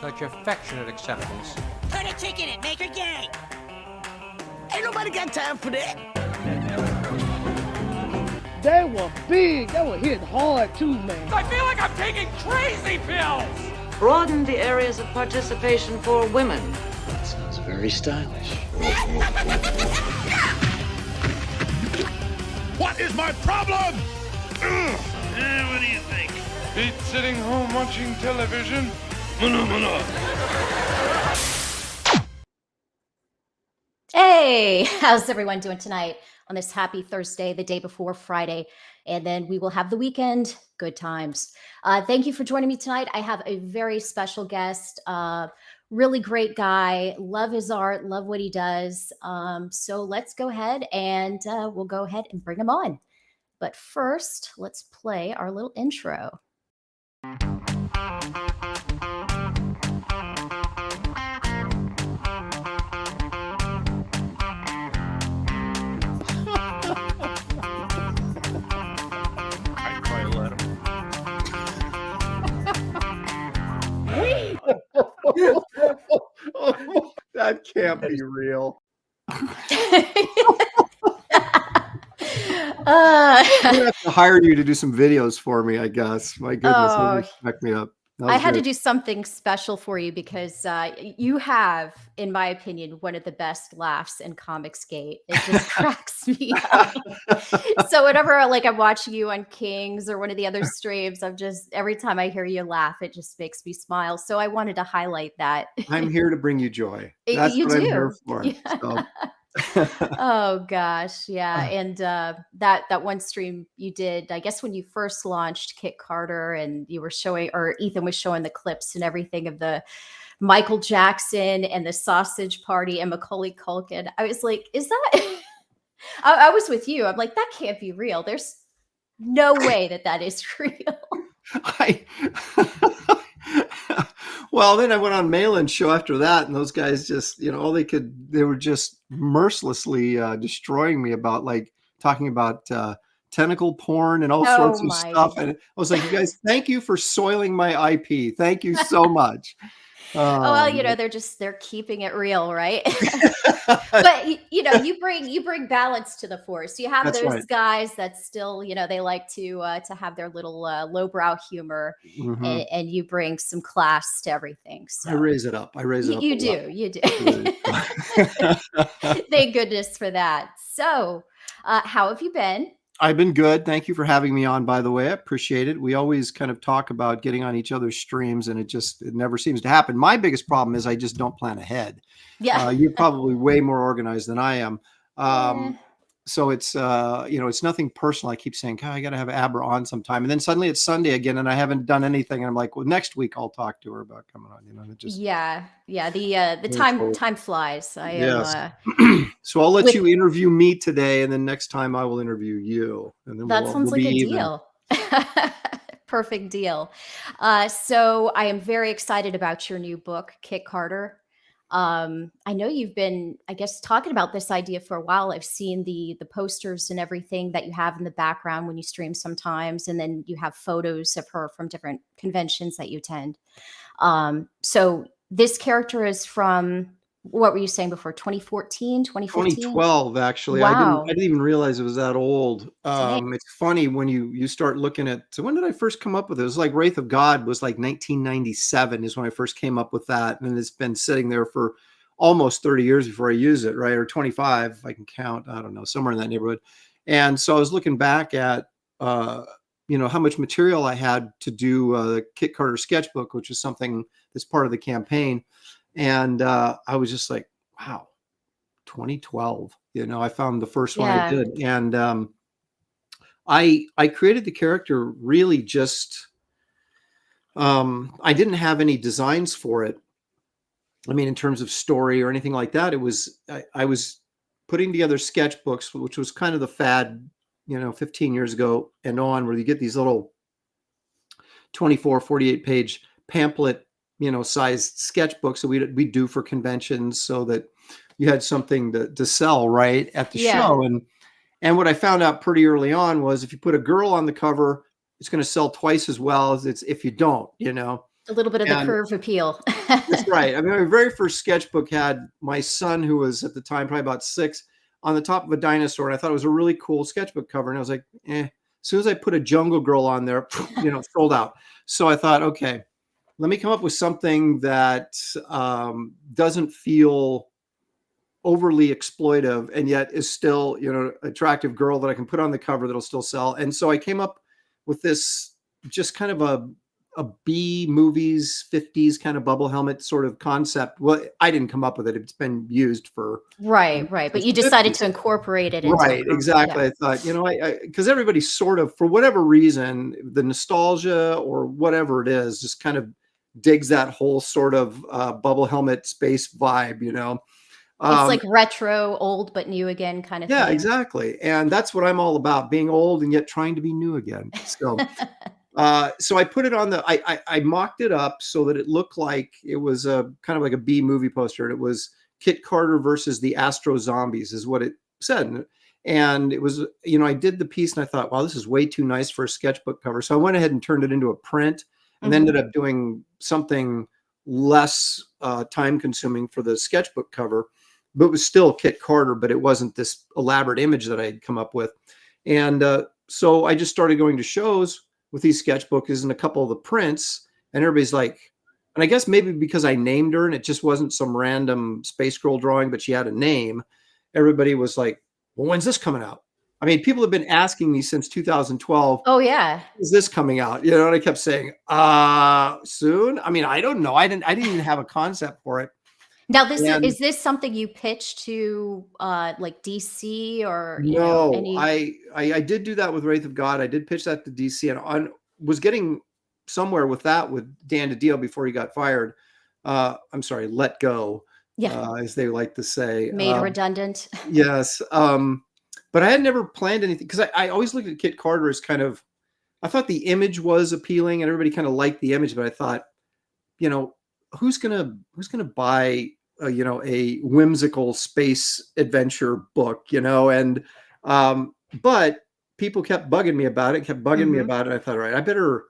Such affectionate acceptance. Put a chick in it, make her gay. Ain't nobody got time for that. They were big. They were hitting hard too, man. I feel like I'm taking crazy pills! Broaden the areas of participation for women. That sounds very stylish. What is my problem? What do you think? Beat sitting home watching television? Hey, how's everyone doing tonight on this happy Thursday, the day before Friday? And then we will have the weekend. Good times. Thank you for joining me tonight. I have a very special guest, really great guy. Love his art, love what he does. So let's go ahead and we'll go ahead and bring him on. But first, let's play our little intro. That can't be real. I'm gonna have to hire you to do some videos for me, I guess. My goodness, back me up. I had to do something special for you because you have, in my opinion, one of the best laughs in Comicsgate. It just cracks me up. So whenever like I'm watching you on Kings or one of the other streams, I'm just every time I hear you laugh, it just makes me smile. So I wanted to highlight that. I'm here to bring you joy. That's what do. I'm here for. Yeah. So. Oh gosh, yeah. And that one stream you did, I guess when you first launched Kit Carter and you were showing, or Ethan was showing the clips and everything of the Michael Jackson and the Sausage Party and Macaulay Culkin. I was like, is that I was with you. I'm like, that can't be real. There's no way that is real. Well, then I went on Malin's show after that, and those guys just, they were just mercilessly destroying me about like talking about tentacle porn and all sorts of stuff. And I was like, you guys, thank you for soiling my IP. Thank you so much. Well, they're keeping it real, right? But you bring balance to the force. You have those guys that still, they like to have their little lowbrow humor, and you bring some class to everything. So I raise it up. You do. Thank goodness for that. So, how have you been? I've been good. Thank you for having me on, by the way. I appreciate it. We always kind of talk about getting on each other's streams, and it never seems to happen. My biggest problem is I just don't plan ahead. Yeah. You're probably way more organized than I am. So it's, it's nothing personal. I keep saying, God, I got to have Abra on sometime. And then suddenly it's Sunday again, and I haven't done anything. And I'm like, well, next week I'll talk to her about coming on. It just the time flies. Yes. So I'll let you interview me today, and then next time I will interview you. And then that sounds like a deal. Perfect deal. So I am very excited about your new book, Kit Carter. I know you've been, I guess, talking about this idea for a while. I've seen the posters and everything that you have in the background when you stream sometimes, and then you have photos of her from different conventions that you attend. So this character is from, what were you saying before? 2014, 2015? 2012, actually. Wow. I didn't even realize it was that old. It's funny when you start looking at, so when did I first come up with it? It was like Wraith of God was like 1997 is when I first came up with that. And it's been sitting there for almost 30 years before I use it, right? Or 25, if I can count, I don't know, somewhere in that neighborhood. And so I was looking back at, how much material I had to do the Kit Carter sketchbook, which is something that's part of the campaign. And I was just like, wow, 2012, I found the first one I did. And I created the character really just, I didn't have any designs for it. I mean, in terms of story or anything like that, I was putting together sketchbooks, which was kind of the fad, 15 years ago and on, where you get these little 24, 48 page pamphlet sized sketchbooks that we do for conventions so that you had something to sell right at the show. And what I found out pretty early on was if you put a girl on the cover, it's going to sell twice as well as if you don't, A little bit of the And curve appeal. that's right. I mean, my very first sketchbook had my son, who was at the time probably about 6, on the top of a dinosaur, and I thought it was a really cool sketchbook cover. And I was like, eh. As soon as I put a Jungle Girl on there, sold out. So I thought, okay, let me come up with something that doesn't feel overly exploitive and yet is still, attractive girl that I can put on the cover that'll still sell. And so I came up with this just kind of a B movies 50s kind of bubble helmet sort of concept. Well, I didn't come up with it. It's been used for Right. But you decided to incorporate it into right. Exactly. Yeah. I thought, because everybody sort of, for whatever reason, the nostalgia or whatever it is, just kind of digs that whole sort of bubble helmet space vibe, It's like retro, old but new again kind of Yeah, thing. exactly. And that's what I'm all about, being old and yet trying to be new again. So so I put it on I mocked it up so that it looked like it was a kind of like a B movie poster. It was Kit Carter versus the Astro Zombies is what it said. And it was, I did the piece and I thought, wow, this is way too nice for a sketchbook cover. So I went ahead and turned it into a print and ended up doing something less time consuming for the sketchbook cover, but it was still Kit Carter, but it wasn't this elaborate image that I had come up with. And so I just started going to shows with these sketchbooks and a couple of the prints, and everybody's like, and I guess maybe because I named her and it just wasn't some random Space Girl drawing, but she had a name, everybody was like, well, when's this coming out? I mean, people have been asking me since 2012. Oh yeah. Is this coming out? And I kept saying, soon. I mean, I don't know. I didn't even have a concept for it. Now, is this something you pitched to like DC or no? any? I did do that with Wraith of God. I did pitch that to DC and was getting somewhere with that with Dan DiDio before he got fired. I'm sorry, let go. Yeah, as they like to say, made redundant. Yes, but I had never planned anything because I always looked at Kit Carter as kind of. I thought the image was appealing and everybody kind of liked the image, but I thought, who's gonna buy a whimsical space adventure book, and but people kept bugging me about it, I thought, all right, I better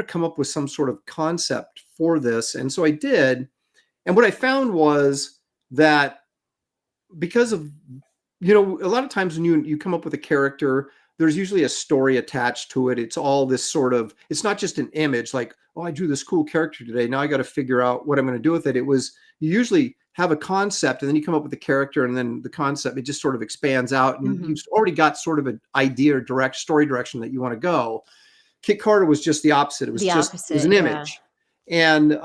come up with some sort of concept for this. And so I did. And what I found was that because of, a lot of times when you come up with a character, there's usually a story attached to it. It's all this sort of, it's not just an image like, oh, I drew this cool character today. Now I got to figure out what I'm going to do with it. It was, you usually have a concept and then you come up with the character and then the concept, it just sort of expands out and you've already got sort of an idea or story direction that you want to go. Kit Carter was just the opposite. It was it was an image. And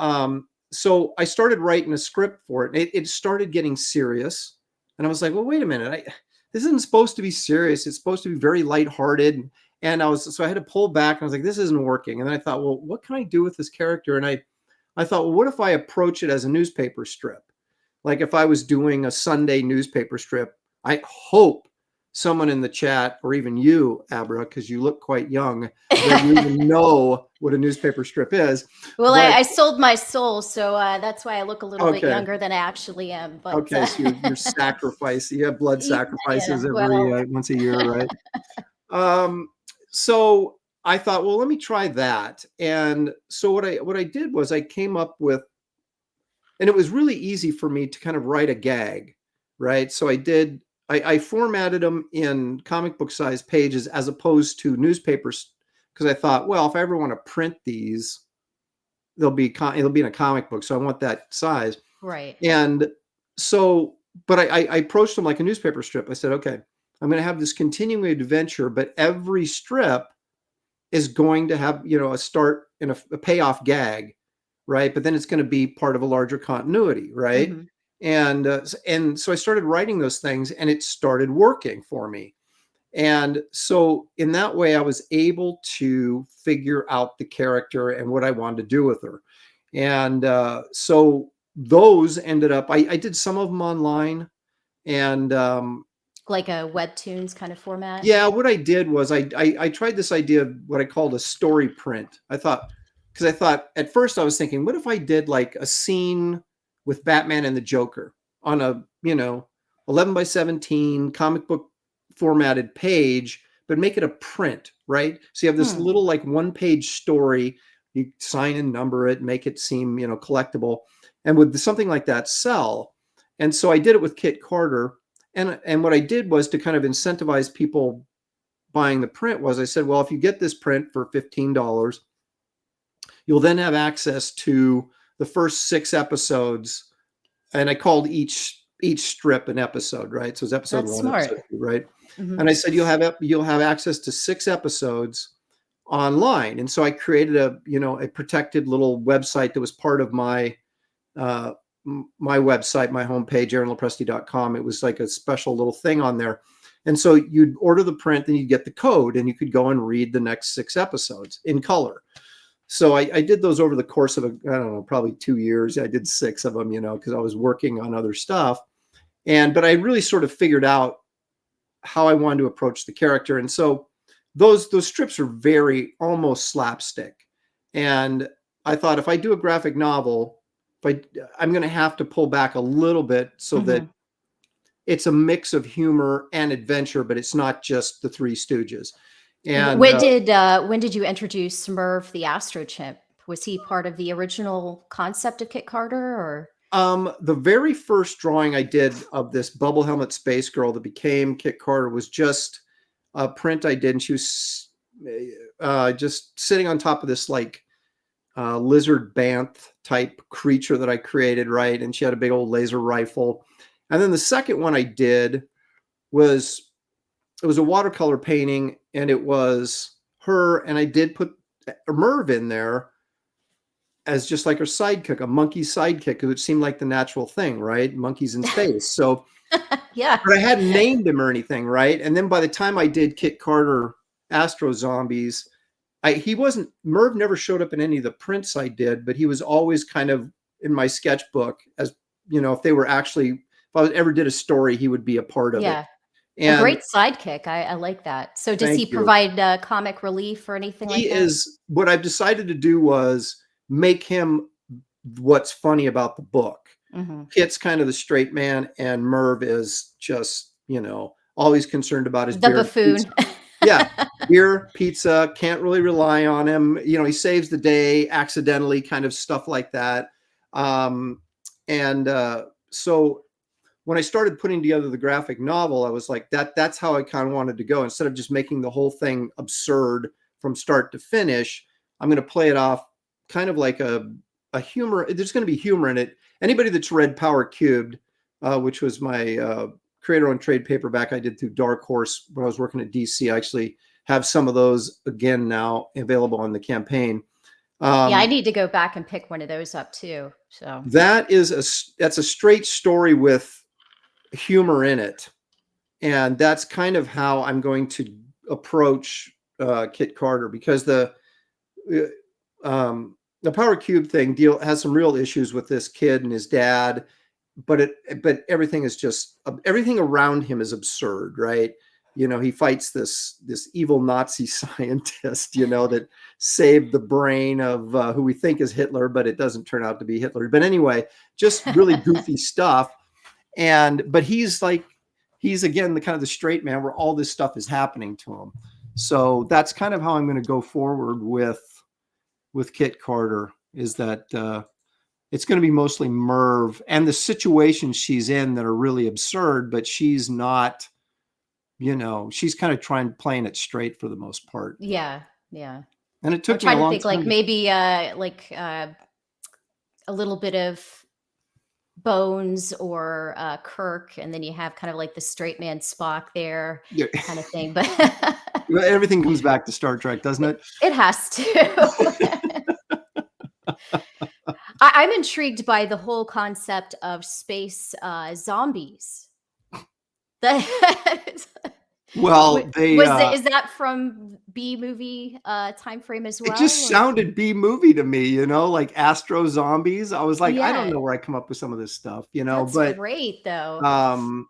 so I started writing a script for it. It started getting serious. And I was like, well, wait a minute. This isn't supposed to be serious. It's supposed to be very lighthearted. And so I had to pull back and I was like, this isn't working. And then I thought, well, what can I do with this character? And I thought, well, what if I approach it as a newspaper strip? Like if I was doing a Sunday newspaper strip, I hope someone in the chat or even you, Abra, because you look quite young, that you even know what a newspaper strip is. Well, I sold my soul, so that's why I look a little bit younger than I actually am. But okay, so you're sacrificing. You have blood sacrifices every once a year, right? So I thought, well, let me try that. And so what I did was I came up with, and it was really easy for me to kind of write a gag, right? So I formatted them in comic book size pages as opposed to newspapers because I thought, well, if I ever want to print these, it'll be in a comic book, so I want that size. Right. And so, but I approached them like a newspaper strip. I said, okay, I'm going to have this continuing adventure, but every strip is going to have, a start and a payoff gag, right? But then it's going to be part of a larger continuity, right? Mm-hmm. And so I started writing those things and it started working for me. And so in that way, I was able to figure out the character and what I wanted to do with her. And so those ended up, I did some of them online and like a webtoons kind of format. Yeah, what I did was I tried this idea of what I called a story print. Because I thought at first I was thinking, what if I did like a scene with Batman and the Joker on a 11x17 comic book formatted page, but make it a print, right? So you have this little like one-page story you sign and number it, make it seem, collectible. And would something like that sell? And so I did it with Kit Carter. And what I did was to kind of incentivize people buying the print was I said, well, if you get this print for $15, you'll then have access to the first 6 episodes. And I called each strip an episode, right? So it's episode That's 1, smart. episode 2, right? Mhm. And I said, you'll have access to 6 episodes online. And so I created a protected little website that was part of my website, my homepage, aaronlopresti.com. It was like a special little thing on there. And so you'd order the print, then you'd get the code, and you could go and read the next 6 episodes in color. So I did those over the course of probably 2 years. I did 6 of them, because I was working on other stuff. But I really sort of figured out how I wanted to approach the character. And so those strips are very almost slapstick. And I thought if I do a graphic novel, I'm going to have to pull back a little bit so that it's a mix of humor and adventure, but it's not just the Three Stooges. And when did you introduce Merv the Astro Chimp? Was he part of the original concept of Kit Carter, or? The very first drawing I did of this bubble helmet space girl that became Kit Carter was just a print I did, and she was just sitting on top of this lizard banth type creature that I created, right? And she had a big old laser rifle. And then the second one I did was a watercolor painting, and it was her, and I did put Merv in there as just like her sidekick, a monkey sidekick, because it seemed like the natural thing, right? Monkeys in space. So yeah, but I hadn't named him or anything, right? And then by the time I did Kit Carter Astro Zombies, Merv never showed up in any of the prints I did, but he was always kind of in my sketchbook as, if I ever did a story, he would be a part of it. And a great sidekick. I like that. So does he provide comic relief or anything like that? He is. What I've decided to do was make him what's funny about the book. Kit's kind of the straight man, and Merv is just, always concerned about his beer, buffoon. Yeah, beer, pizza, can't really rely on him. He saves the day accidentally, kind of stuff like that. So when I started putting together the graphic novel, I was like, that's how I kind of wanted to go. Instead of just making the whole thing absurd from start to finish, I'm going to play it off kind of like a humor. There's going to be humor in it. Anybody that's read Power Cubed, which was my creator-owned trade paperback I did through Dark Horse when I was working at DC, I actually have some of those again now available on the campaign. I need to go back and pick one of those up too. So that's a straight story with humor in it, and that's kind of how I'm going to approach Kit Carter, because the Power Cube thing has some real issues with this kid and his dad, but everything is just everything around him is absurd, right? He fights this evil Nazi scientist, that saved the brain of who we think is Hitler, but it doesn't turn out to be Hitler. But anyway, just really goofy stuff. But he's again the kind of the straight man where all this stuff is happening to him. So that's kind of how I'm going to go forward with Kit Carter, is that it's going to be mostly Merv and the situations she's in that are really absurd, but she's not, she's kind of playing it straight for the most part. Yeah. And it took me a long time. Like maybe a little bit of Bones or Kirk, and then you have kind of like the straight man Spock there, kind of thing. But everything comes back to Star Trek, doesn't it? It has to. I'm intrigued by the whole concept of space zombies. Well, is that from B movie time frame as well? It just sounded B movie to me, like Astro Zombies. I was like, I don't know where I come up with some of this stuff, That's but great though. So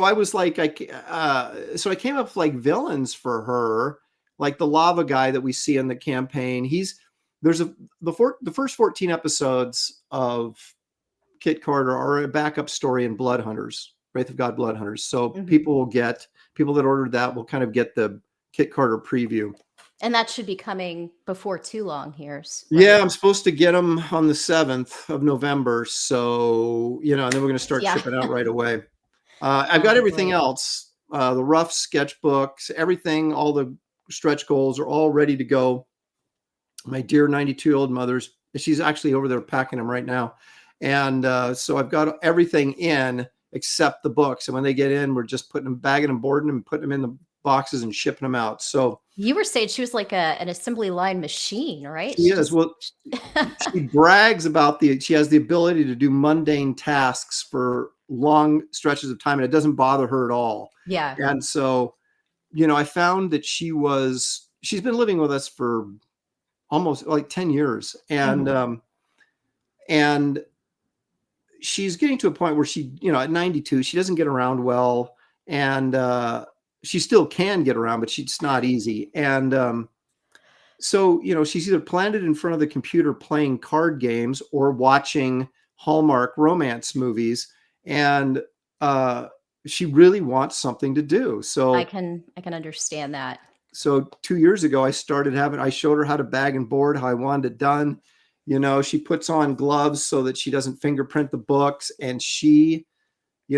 I was like, so I came up with like villains for her, like the lava guy that we see in the campaign. The first 14 episodes of Kit Carter are a backup story in Blood Hunters. Wraith of God Blood Hunters. So people that ordered that will kind of get the Kit Carter preview. And that should be coming before too long here. Yeah, Right? I'm supposed to get them on the 7th of November. So, and then we're going to start Yeah. shipping out right away. I've got Oh, everything great. else, the rough sketchbooks, everything, all the stretch goals are all ready to go. My dear 92-year-old mother's, she's actually over there packing them right now. And so I've got everything in except the books. And when they get in, we're just putting them, bagging them, boarding them, putting them in the boxes and shipping them out. So You were saying she was like an assembly line machine, right? she is. Well, she brags about she has the ability to do mundane tasks for long stretches of time, and it doesn't bother her at all. Yeah. And so, I found that she's been living with us for almost like 10 years. And, and she's getting to a point where she, at 92, she doesn't get around well. And, she still can get around, but it's not easy. And, so, she's either planted in front of the computer playing card games or watching Hallmark romance movies. And, she really wants something to do. So I can understand that. So 2 years ago, I showed her how to bag and board, how I wanted it done. She puts on gloves so that she doesn't fingerprint the books. And she,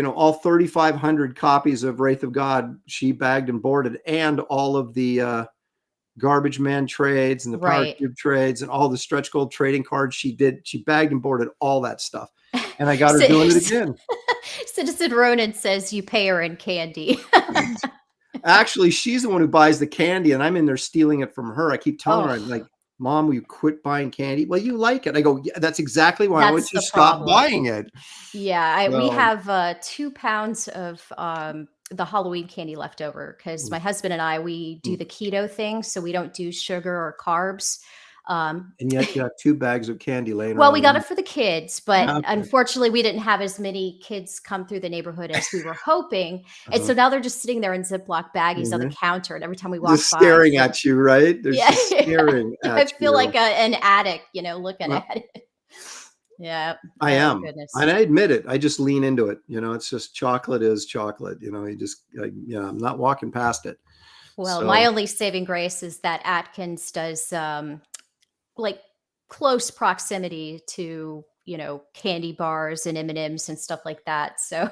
all 3,500 copies of Wraith of God, she bagged and boarded, and all of the Garbage Man trades and the Power Cube trades and all the stretch goal trading cards she bagged and boarded all that stuff. And I got her doing it again. Citizen Ronan says you pay her in candy. Actually, she's the one who buys the candy, and I'm in there stealing it from her. I keep telling her, I'm like, Mom, will you quit buying candy? Well, you like it. I go, yeah, that's exactly why I want you to stop buying it. Yeah, we have 2 pounds of the Halloween candy left over because my husband and we do the keto thing, so we don't do sugar or carbs. And yet you got 2 bags of candy laying around. Well, we got it for the kids, but Okay. unfortunately we didn't have as many kids come through the neighborhood as we were hoping. And so now they're just sitting there in Ziploc baggies on the counter. And every time we walk just by, staring at you, right? They're just staring at I feel you. like an addict, looking at it. Yeah. I am. Goodness. And I admit it. I just lean into it. It's just chocolate is chocolate. I'm not walking past it. Well, So- my only saving grace is that Atkins does like close proximity to candy bars and M&Ms and stuff like that. So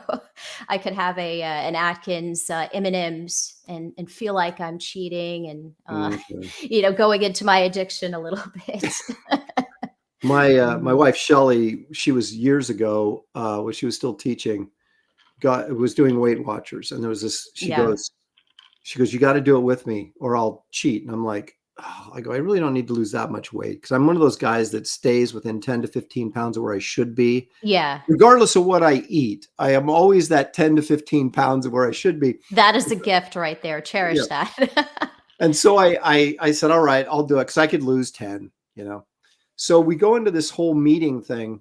I could have an Atkins M&Ms and feel like I'm cheating and going into my addiction a little bit. My wife Shelly, she was years ago when she was still teaching, was doing Weight Watchers, and there was this. She goes, you got to do it with me, or I'll cheat. And I'm like, I really don't need to lose that much weight, because I'm one of those guys that stays within 10 to 15 pounds of where I should be. Yeah. Regardless of what I eat, I am always that 10 to 15 pounds of where I should be. That is a gift right there. Cherish that. And so I said, all right, I'll do it, because I could lose 10, So we go into this whole meeting thing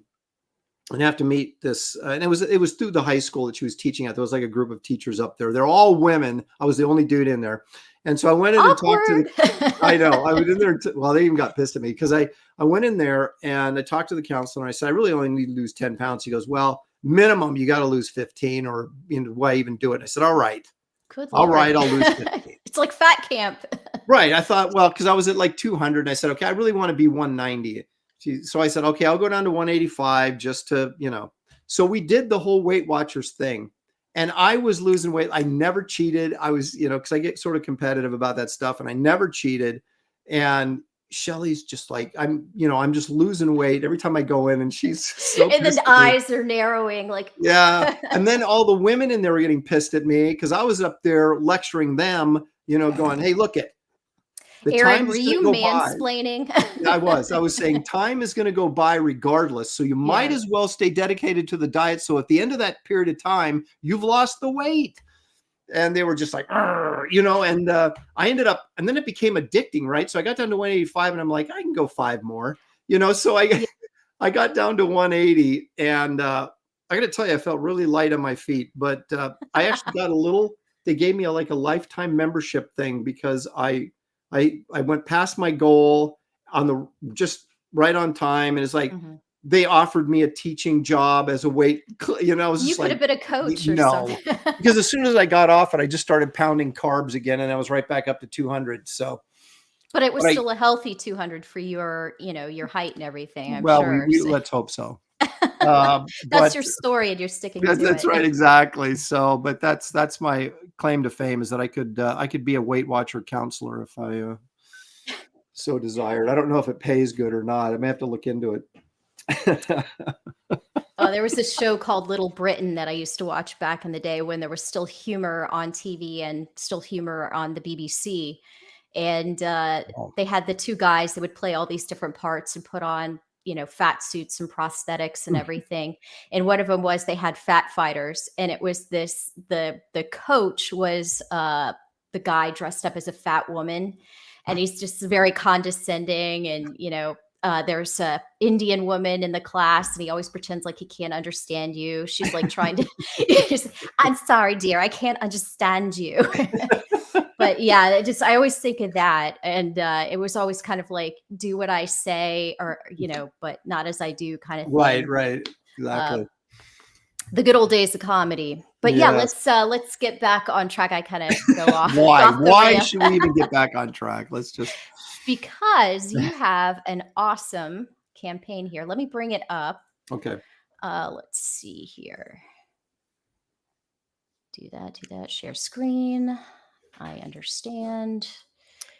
and have to meet this. And it was through the high school that she was teaching at. There was like a group of teachers up there. They're all women. I was the only dude in there. And so I went in and talked to I know. I was in there. They even got pissed at me because I went in there and I talked to the counselor, and I said, I really only need to lose 10 pounds. He goes, well, minimum, you got to lose 15, or why even do it? And I said, all right. Good All Lord. right, I'll lose 15. It's like fat camp. Right. I thought, well, because I was at like 200, and I said, okay, I really want to be 190. So I said, okay, I'll go down to 185 just to, So we did the whole Weight Watchers thing, and I was losing weight. I never cheated. I was, because I get sort of competitive about that stuff, and I never cheated. And Shelly's just like, I'm just losing weight every time I go in, and she's so And then the eyes are narrowing, like yeah. And then all the women in there were getting pissed at me because I was up there lecturing them, going, hey, look it. Aaron, were you mansplaining? Yeah, I was saying time is going to go by regardless. So you might as well stay dedicated to the diet. So at the end of that period of time, you've lost the weight. And they were just like, and I ended up, and then it became addicting, right? So I got down to 185, and I'm like, I can go 5 more, so I got down to 180, and I got to tell you, I felt really light on my feet, but I actually got they gave me a lifetime membership thing because I went past my goal just right on time. And it's like, they offered me a teaching job as a weight, I was just you could have been a coach or something. Because as soon as I got off it, I just started pounding carbs again, and I was right back up to 200. So But it was But still a healthy 200 for your, your height and everything, I'm well, sure. we So let's hope so. that's But your story and you're sticking to that's it. right, exactly. So, but that's my claim to fame is that I could be a Weight Watcher counselor if I so desired. I don't know if it pays good or not. I may have to look into it. There was this show called Little Britain that I used to watch back in the day when there was still humor on TV and still humor on the BBC. And they had the two guys that would play all these different parts and put on, fat suits and prosthetics and everything. And one of them was they had fat fighters, and it was the coach was the guy dressed up as a fat woman, and he's just very condescending, and there's a Indian woman in the class and he always pretends like he can't understand you. She's like trying to, I'm sorry, dear, I can't understand you. But yeah, I always think of that. And it was always kind of like, do what I say or, but not as I do kind of thing. Right. Exactly. The good old days of comedy. But yeah, let's get back on track. I kind of go off. Why should we even get back on track? Let's just. Because you have an awesome campaign here. Let me bring it up. Okay. Let's see here. Do that. Share screen. I understand.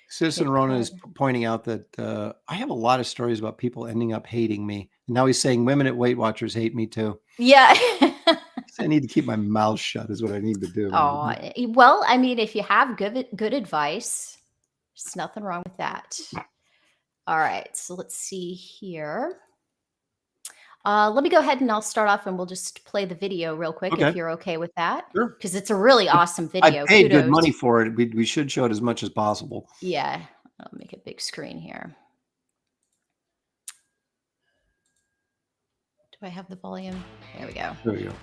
Citizen Ronan is pointing out that I have a lot of stories about people ending up hating me. Now he's saying women at Weight Watchers hate me too. Yeah. I need to keep my mouth shut is what I need to do. Oh, well, I mean, if you have good advice, there's nothing wrong with that. All right, so let's see here. Let me go ahead and I'll start off and we'll just play the video real quick if you're okay with that. Sure. Because it's a really awesome video. I paid good money for it. We should show it as much as possible. Yeah, I'll make a big screen here. Do I have the volume? There we go. There we go.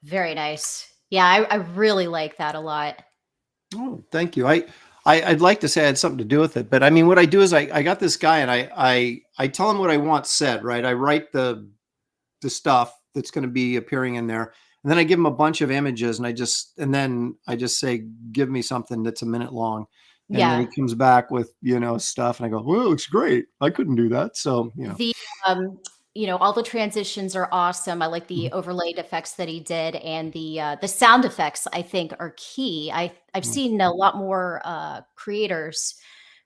Very nice. Yeah, I really like that a lot. Oh, thank you. I'd like to say I had something to do with it, but I mean, what I do is I got this guy and I tell him what I want said, right? I write the stuff that's going to be appearing in there. And then I give him a bunch of images and then I just say, give me something that's a minute long. And then he comes back with, stuff and I go, well, it looks great. I couldn't do that. So, all the transitions are awesome. I like the overlaid effects that he did, and the sound effects I think are key. I've seen a lot more creators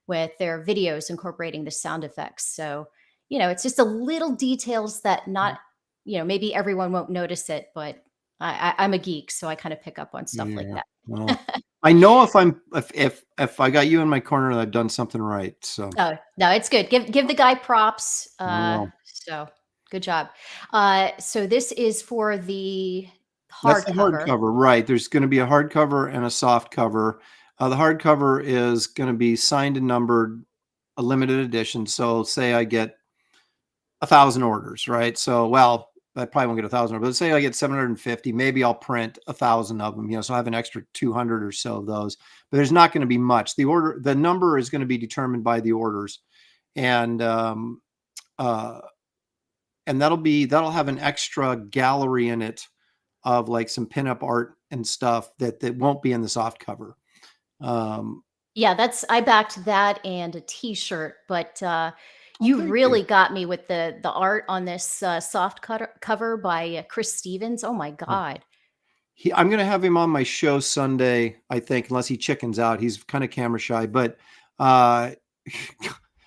with their videos incorporating the sound effects. So, it's just a little details that not, maybe everyone won't notice it, but I'm a geek, so I kind of pick up on stuff like that. Well, I know if I got you in my corner, I've done something right. So no, it's good. Give the guy props. So good job. So this is for the hardcover. Hardcover, right? There's going to be a hardcover and a soft cover. The hardcover is going to be signed and numbered, a limited edition. So say I get 1,000 orders, right? So I probably won't get 1,000, but let's say I get 750. Maybe I'll print 1,000 of them. So I have an extra 200 or so of those. But there's not going to be much. The number is going to be determined by the orders, and that'll have an extra gallery in it of like some pinup art and stuff that won't be in the soft cover. I backed that and a T-shirt, but you really got me with the art on this soft cover by Chris Stevens. Oh my God. I'm going to have him on my show Sunday, I think, unless he chickens out. He's kind of camera shy, but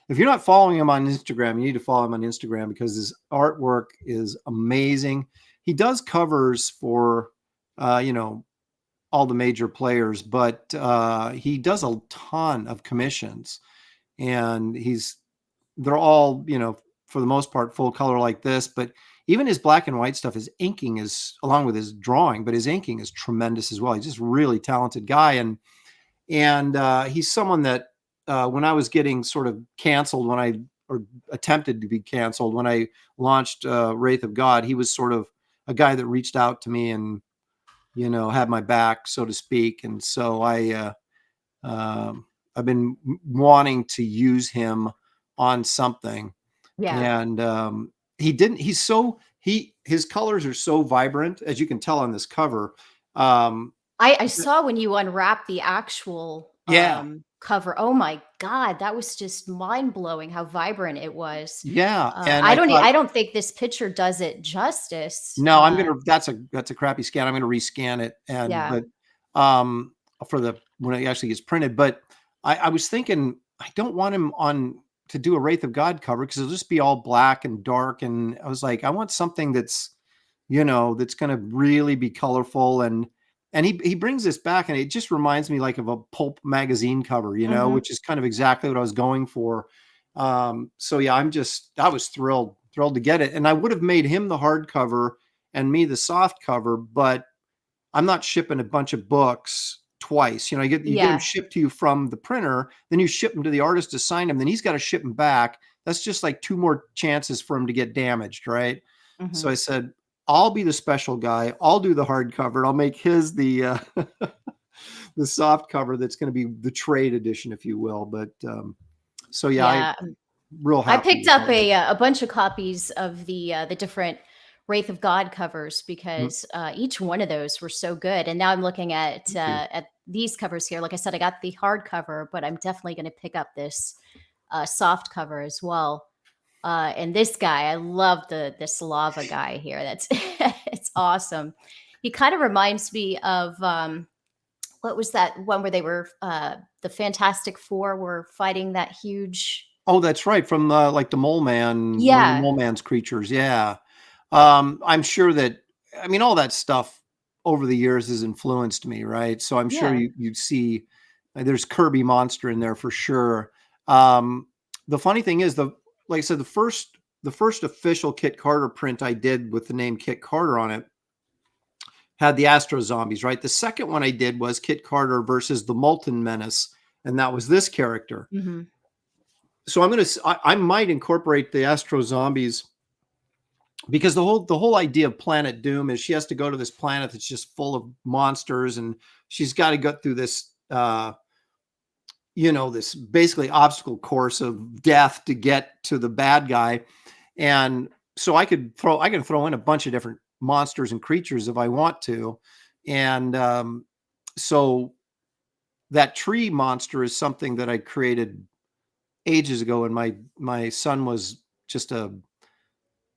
if you're not following him on Instagram, you need to follow him on Instagram because his artwork is amazing. He does covers for, all the major players, but he does a ton of commissions, and they're all, for the most part, full color like this. But even his black and white stuff, his inking is, along with his drawing, but his inking is tremendous as well. He's just really talented guy, and he's someone that when I was getting sort of canceled, or attempted to be canceled when I launched Wraith of God, he was sort of a guy that reached out to me and had my back, so to speak. And so I've been wanting to use him on something. Yeah. And his colors are so vibrant, as you can tell on this cover. I saw when you unwrapped the actual Yeah. cover. Oh my God, that was just mind blowing how vibrant it was. Yeah. And I don't think this picture does it justice. No, that's a crappy scan. I'm going to rescan it. Yeah. But when it actually gets printed, but I was thinking, I don't want him to do a Wraith of God cover because it'll just be all black and dark. And I was like, I want something that's going to really be colorful. And he brings this back, and it just reminds me like of a pulp magazine cover, which is kind of exactly what I was going for. So yeah, I was thrilled to get it. And I would have made him the hardcover and me the soft cover, but I'm not shipping a bunch of books twice. You get them shipped to you from the printer, then you ship them to the artist to sign them, then he's got to ship them back. That's just like 2 more chances for him to get damaged, right? Mm-hmm. So I said, I'll be the special guy. I'll do the hardcover. I'll make his the soft cover. That's going to be the trade edition, if you will. But so yeah. I'm real happy. I picked up a bunch of copies of the different Wraith of God covers because each one of those were so good. And now I'm looking at these covers here. Like I said, I got the hardcover, but I'm definitely going to pick up this soft cover as well. And this guy, I love this lava guy here. That's it's awesome. He kind of reminds me of what was that one where they were the Fantastic Four were fighting that huge. Oh, that's right, from like the Mole Man. Yeah, the Mole Man's creatures. Yeah, I'm sure that all that stuff over the years has influenced me, right? So I'm sure you'd see there's Kirby Monster in there for sure. The funny thing is like I said, the first official Kit Carter print I did with the name Kit Carter on it had the Astro Zombies, right? The second one I did was Kit Carter versus the Molten Menace, and that was this character. Mm-hmm. So I might incorporate the Astro Zombies because the whole idea of Planet Doom is she has to go to this planet that's just full of monsters, and she's got to go through this this basically obstacle course of death to get to the bad guy. And so I can throw in a bunch of different monsters and creatures if I want to. And so that tree monster is something that I created ages ago. And my son was just a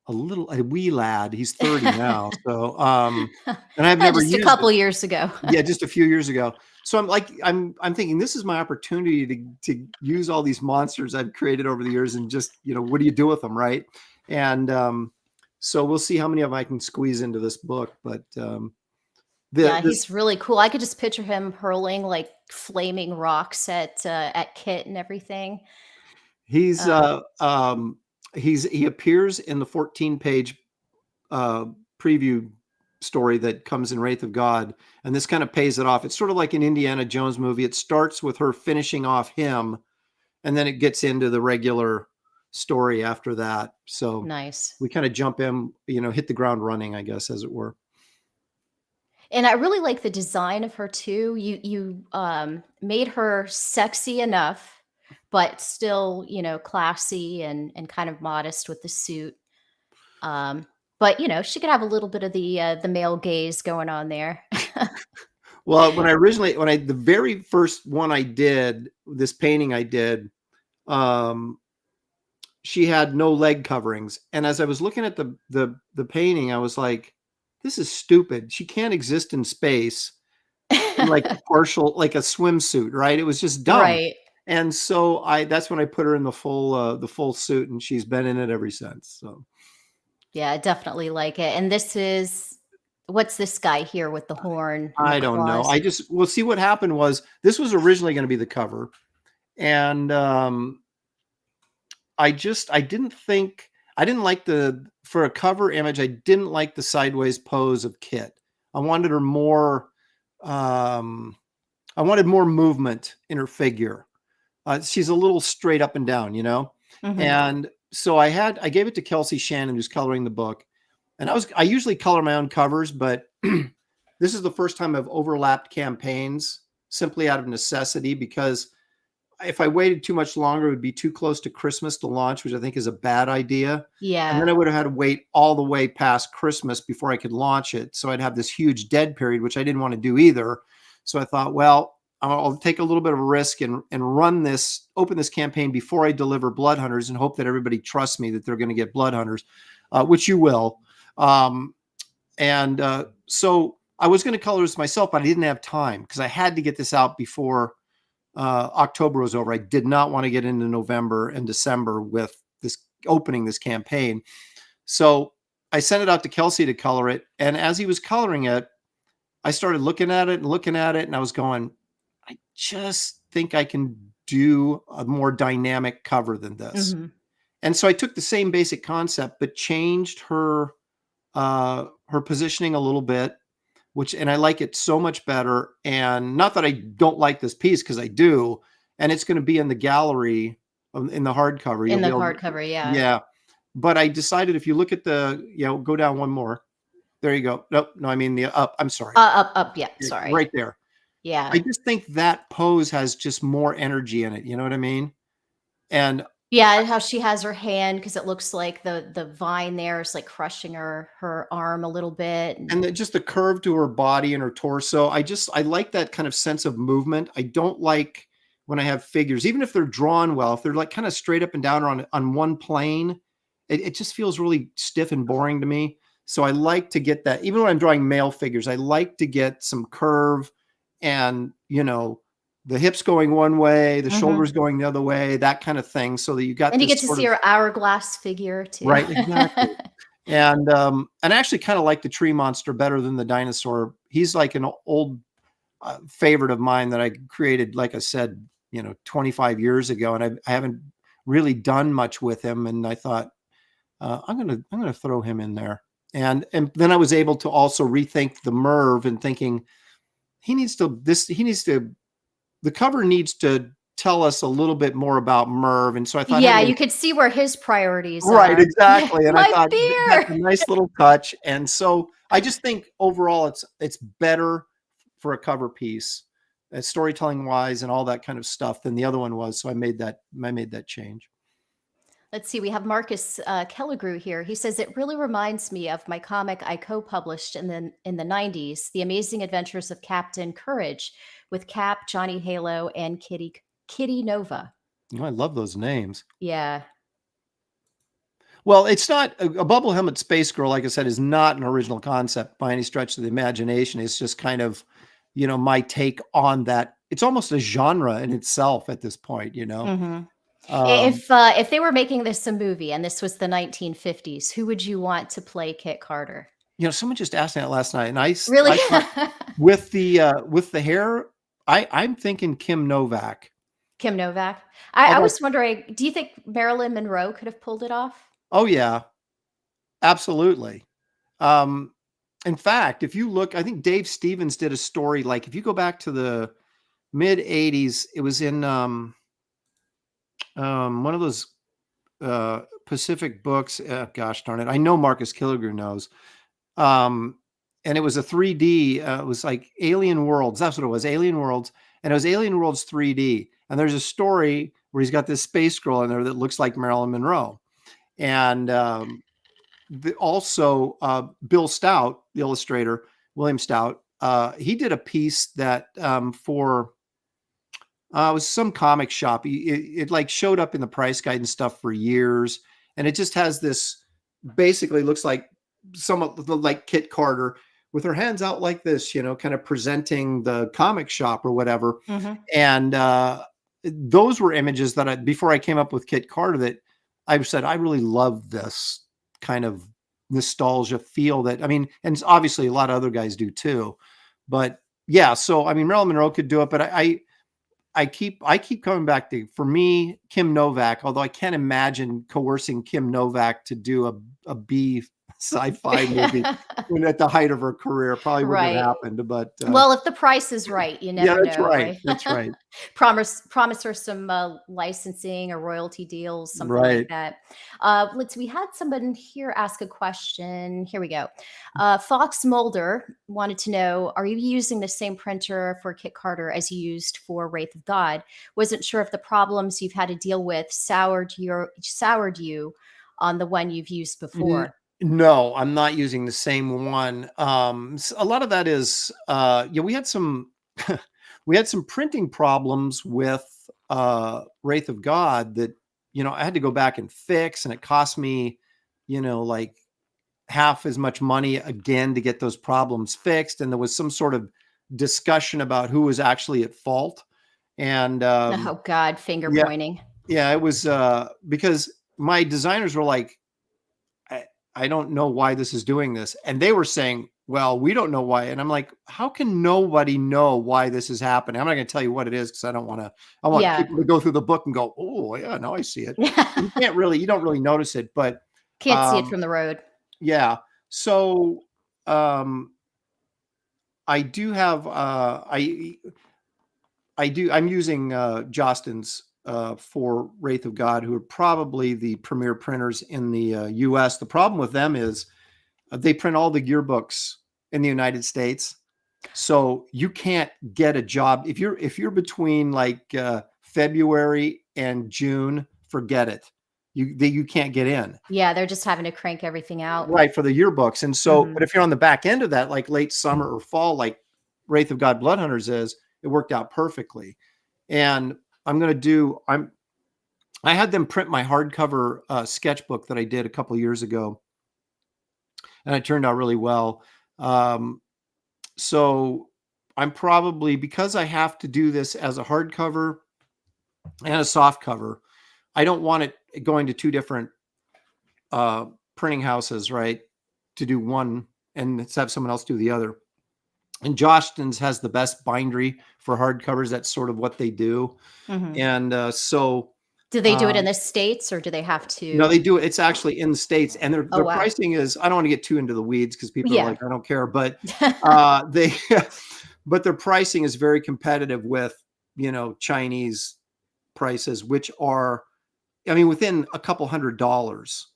wee lad. He's 30 now. So, and I've never just used a couple years ago. Yeah, just a few years ago. So I'm thinking this is my opportunity to use all these monsters I've created over the years and just, what do you do with them? Right. And, so we'll see how many of them I can squeeze into this book, but, he's really cool. I could just picture him hurling like flaming rocks at Kit and everything. He appears in the 14-page preview story that comes in Wraith of God, and this kind of pays it off. It's sort of like an Indiana Jones movie. It starts with her finishing off him, and then it gets into the regular story after that. So nice. We kind of jump in, hit the ground running, I guess, as it were. And I really like the design of her too. You made her sexy enough, but still, classy and kind of modest with the suit. But she could have a little bit of the male gaze going on there. Well, the very first one I did, this painting I did, she had no leg coverings. And as I was looking at the painting, I was like, this is stupid. She can't exist in space in like a swimsuit, right? It was just dumb. Right. And so that's when I put her in the full suit, and she's been in it ever since. So Yeah, I definitely like it. And this is, what's this guy here with the horn and the I don't know. claws? We'll see what happened was this was originally going to be the cover. And I didn't like for a cover image, I didn't like the sideways pose of Kit. I wanted her more, I wanted more movement in her figure. She's a little straight up and down, you know? Mhm. And so I gave it to Kelsey Shannon, who's coloring the book. And I usually color my own covers, but this is the first time I've overlapped campaigns simply out of necessity, because if I waited too much longer, it would be too close to Christmas to launch, which I think is a bad idea. And then Yeah. I would have had to wait all the way past Christmas before I could launch it. So I'd have this huge dead period, which I didn't want to do either. So I thought, well, I'll take a little bit of a risk and open this campaign before I deliver Blood Hunters, and hope that everybody trusts me that they're going to get Blood Hunters, which you will. So I was going to color this myself, but I didn't have time because I had to get this out before October was over. I did not want to get into November and December with opening this campaign. So I sent it out to Kelsey to color it. And as he was coloring it, I started looking at it, and I was going, I just think I can do a more dynamic cover than this. Mhm. And so I took the same basic concept, but changed her positioning a little bit, and I like it so much better. And not that I don't like this piece, because I do. And it's going to be in the gallery in the hardcover. In the hardcover, yeah. Yeah. But I decided, if you look at go down one more. There you go. Nope. No, I mean the up. I'm sorry. Up. Yeah. Sorry. Right there. Yeah. I just think that pose has just more energy in it. You know what I mean? And Yeah, how she has her hand, because it looks like the vine there is like crushing her arm a little bit. And just the curve to her body and her torso. I like that kind of sense of movement. I don't like when I have figures, even if they're drawn well, if they're like kind of straight up and down or on one plane, it just feels really stiff and boring to me. So I like to get that, even when I'm drawing male figures, I like to get some curve and, the hips going one way, the shoulders going the other way, that kind of thing. So that you got, and you get to see her hourglass figure too. Right. Exactly. And I actually kind of like the tree monster better than the dinosaur. He's like an old favorite of mine that I created, like I said, 25 years ago. And I haven't really done much with him. And I thought, I'm going to throw him in there. And then I was able to also rethink the Merv, and thinking the cover needs to tell us a little bit more about Merv. And so I thought, yeah, you could see where his priorities are. Right, exactly. And I My thought beer. that's a nice little touch. And so I just think overall it's better for a cover piece, storytelling wise and all that kind of stuff, than the other one was. So I made that change. Let's see. We have Marcus Kelligrew here. He says, it really reminds me of my comic I co-published in the 90s, The Amazing Adventures of Captain Courage, with Cap, Johnny Halo, and Kitty Nova. Oh, I love those names. Yeah. Well, it's not a bubble helmet space girl, like I said, is not an original concept by any stretch of the imagination. It's just kind of, my take on that. It's almost a genre in itself at this point, Mm-hmm. If they were making this a movie and this was the 1950s, who would you want to play Kit Carter? Someone just asked me that last night, and I really with the hair, I'm thinking Kim Novak. Kim Novak. I was wondering, do you think Marilyn Monroe could have pulled it off? Oh yeah, absolutely. In fact, if you look, I think Dave Stevens did a story. Like, if you go back to the mid '80s, it was in one of those Pacific books. Gosh darn it, I know Marcus Killigrew knows. And it was a 3D. It was like Alien Worlds. That's what it was, Alien Worlds, and it was Alien Worlds 3D. And there's a story where he's got this space girl in there that looks like Marilyn Monroe. And also Bill Stout, the illustrator, William Stout, he did a piece that for it was some comic shop. It like showed up in the price guide and stuff for years, and it just has this, basically looks like somewhat like Kit Carter with her hands out like this, kind of presenting the comic shop or whatever. Mm-hmm. And those were images that before I came up with Kit Carter, that I said, I really love this kind of nostalgia feel that, I mean, and obviously a lot of other guys do too, but yeah. So, I mean, Marilyn Monroe could do it, but I keep coming back to, for me, Kim Novak, although I can't imagine coercing Kim Novak to do a B sci-fi movie when at the height of her career. Probably wouldn't Right. have happened, but Well, if the price is right, you yeah, never that's know, right. right? That's right. Promise her some licensing or royalty deals, something like Right. that. We had someone here ask a question. Here we go. Fox Mulder wanted to know, are you using the same printer for Kit Carter as you used for Wraith of God? Wasn't sure if the problems you've had to deal with soured you on the one you've used before. No, I'm not using the same one. A lot of that is, yeah, we had some, we had some printing problems with Wraith of God that, I had to go back and fix, and it cost me, like half as much money again to get those problems fixed. And there was some sort of discussion about who was actually at fault. And Oh God, finger yeah, pointing. yeah, it was because my designers were like, I don't know why this is doing this. And they were saying, well, we don't know why. And I'm like, how can nobody know why this is happening? I'm not going to tell you what it is, because I want Yeah. people to go through the book and go, oh yeah, now I see it. You don't really notice it, but Can't see it from the road. yeah. So I do have I'm using Jostens for Wraith of God, who are probably the premier printers in the US. The problem with them is they print all the yearbooks in the United States. So you can't get a job if you're between like February and June, forget it. You can't get in. Yeah, they're just having to crank everything out. Right, for the yearbooks. And so, but if you're on the back end of that, like late summer or fall, like Wraith of God Blood Hunters is, it worked out perfectly. And I had them print my hardcover sketchbook that I did a couple of years ago, and it turned out really well. So I'm probably, because I have to do this as a hardcover and a soft cover, I don't want it going to two different printing houses, right? To do one and have someone else do the other. And Jostens has the best bindery for hardcovers. That's sort of what they do. And so do they do it in the States, or do they have to? No, they do it. It's actually in the States, and their wow. pricing is, I don't want to get too into the weeds because people are like, I don't care, but but their pricing is very competitive with, Chinese prices, which are, I mean, within a couple $100s,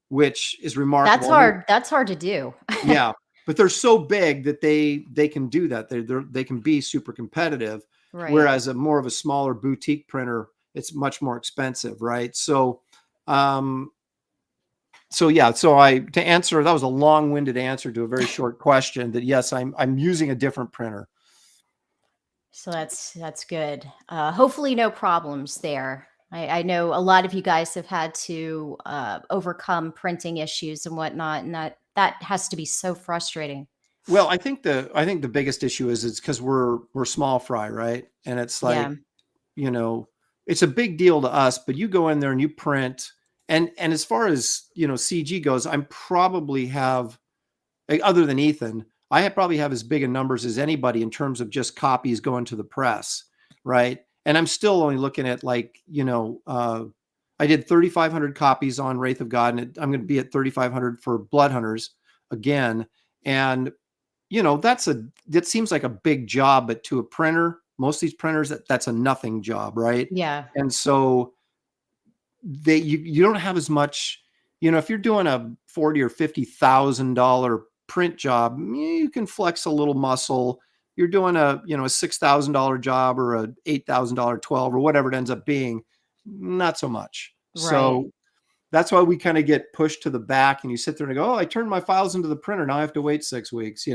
which is remarkable. That's hard. That's hard to do. Yeah. But they're so big that they can do that. They can be super competitive. Right. Whereas more of a smaller boutique printer, it's much more expensive, right? So, to answer, that was a long-winded answer to a very short question. That yes, I'm using a different printer. So that's good. Hopefully, no problems there. I know a lot of you guys have had to overcome printing issues and whatnot, and that has to be so frustrating. Well, I think the biggest issue is it's because we're small fry, right? And it's like, it's a big deal to us, but you go in there and you print, and as far as CG goes, I'm probably have, other than Ethan, I probably have as big a numbers as anybody in terms of just copies going to the press, right? And I'm still only looking at like, I did 3,500 copies on Wraith of God, and I'm going to be at 3,500 for Blood Hunters again. And, that seems like a big job, but to a printer, most of these printers, that's a nothing job, right? Yeah. And so you don't have as much, if you're doing a $40,000 or $50,000 print job, you can flex a little muscle. You're doing a $6,000 job or a $8,000 12 or whatever it ends up being, not so much. Right. So that's why we kind of get pushed to the back, and you sit there and go, oh, I turned my files into the printer. Now I have to wait 6 weeks,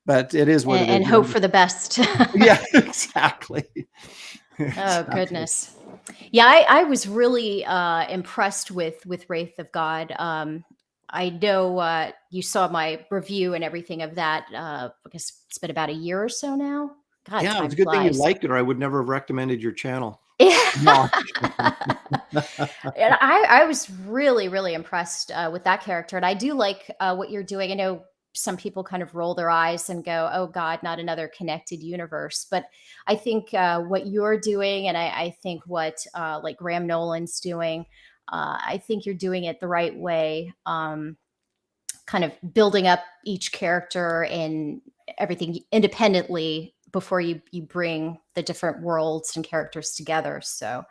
but it is what it is. And hope for the best. Yeah, exactly. Oh, goodness. Yeah, I was really impressed with Wraith of God. I know you saw my review and everything of that. I guess it's been about a year or so now. God, Yeah, it's time a good thing you flies. liked it, or I would never have recommended your channel. Yeah. No. And I was really, really impressed with that character. And I do like what you're doing. I know some people kind of roll their eyes and go, oh God, not another connected universe. But I think what you're doing, and I think what like Graham Nolan's doing, I think you're doing it the right way. Kind of building up each character and everything independently before you bring the different worlds and characters together. So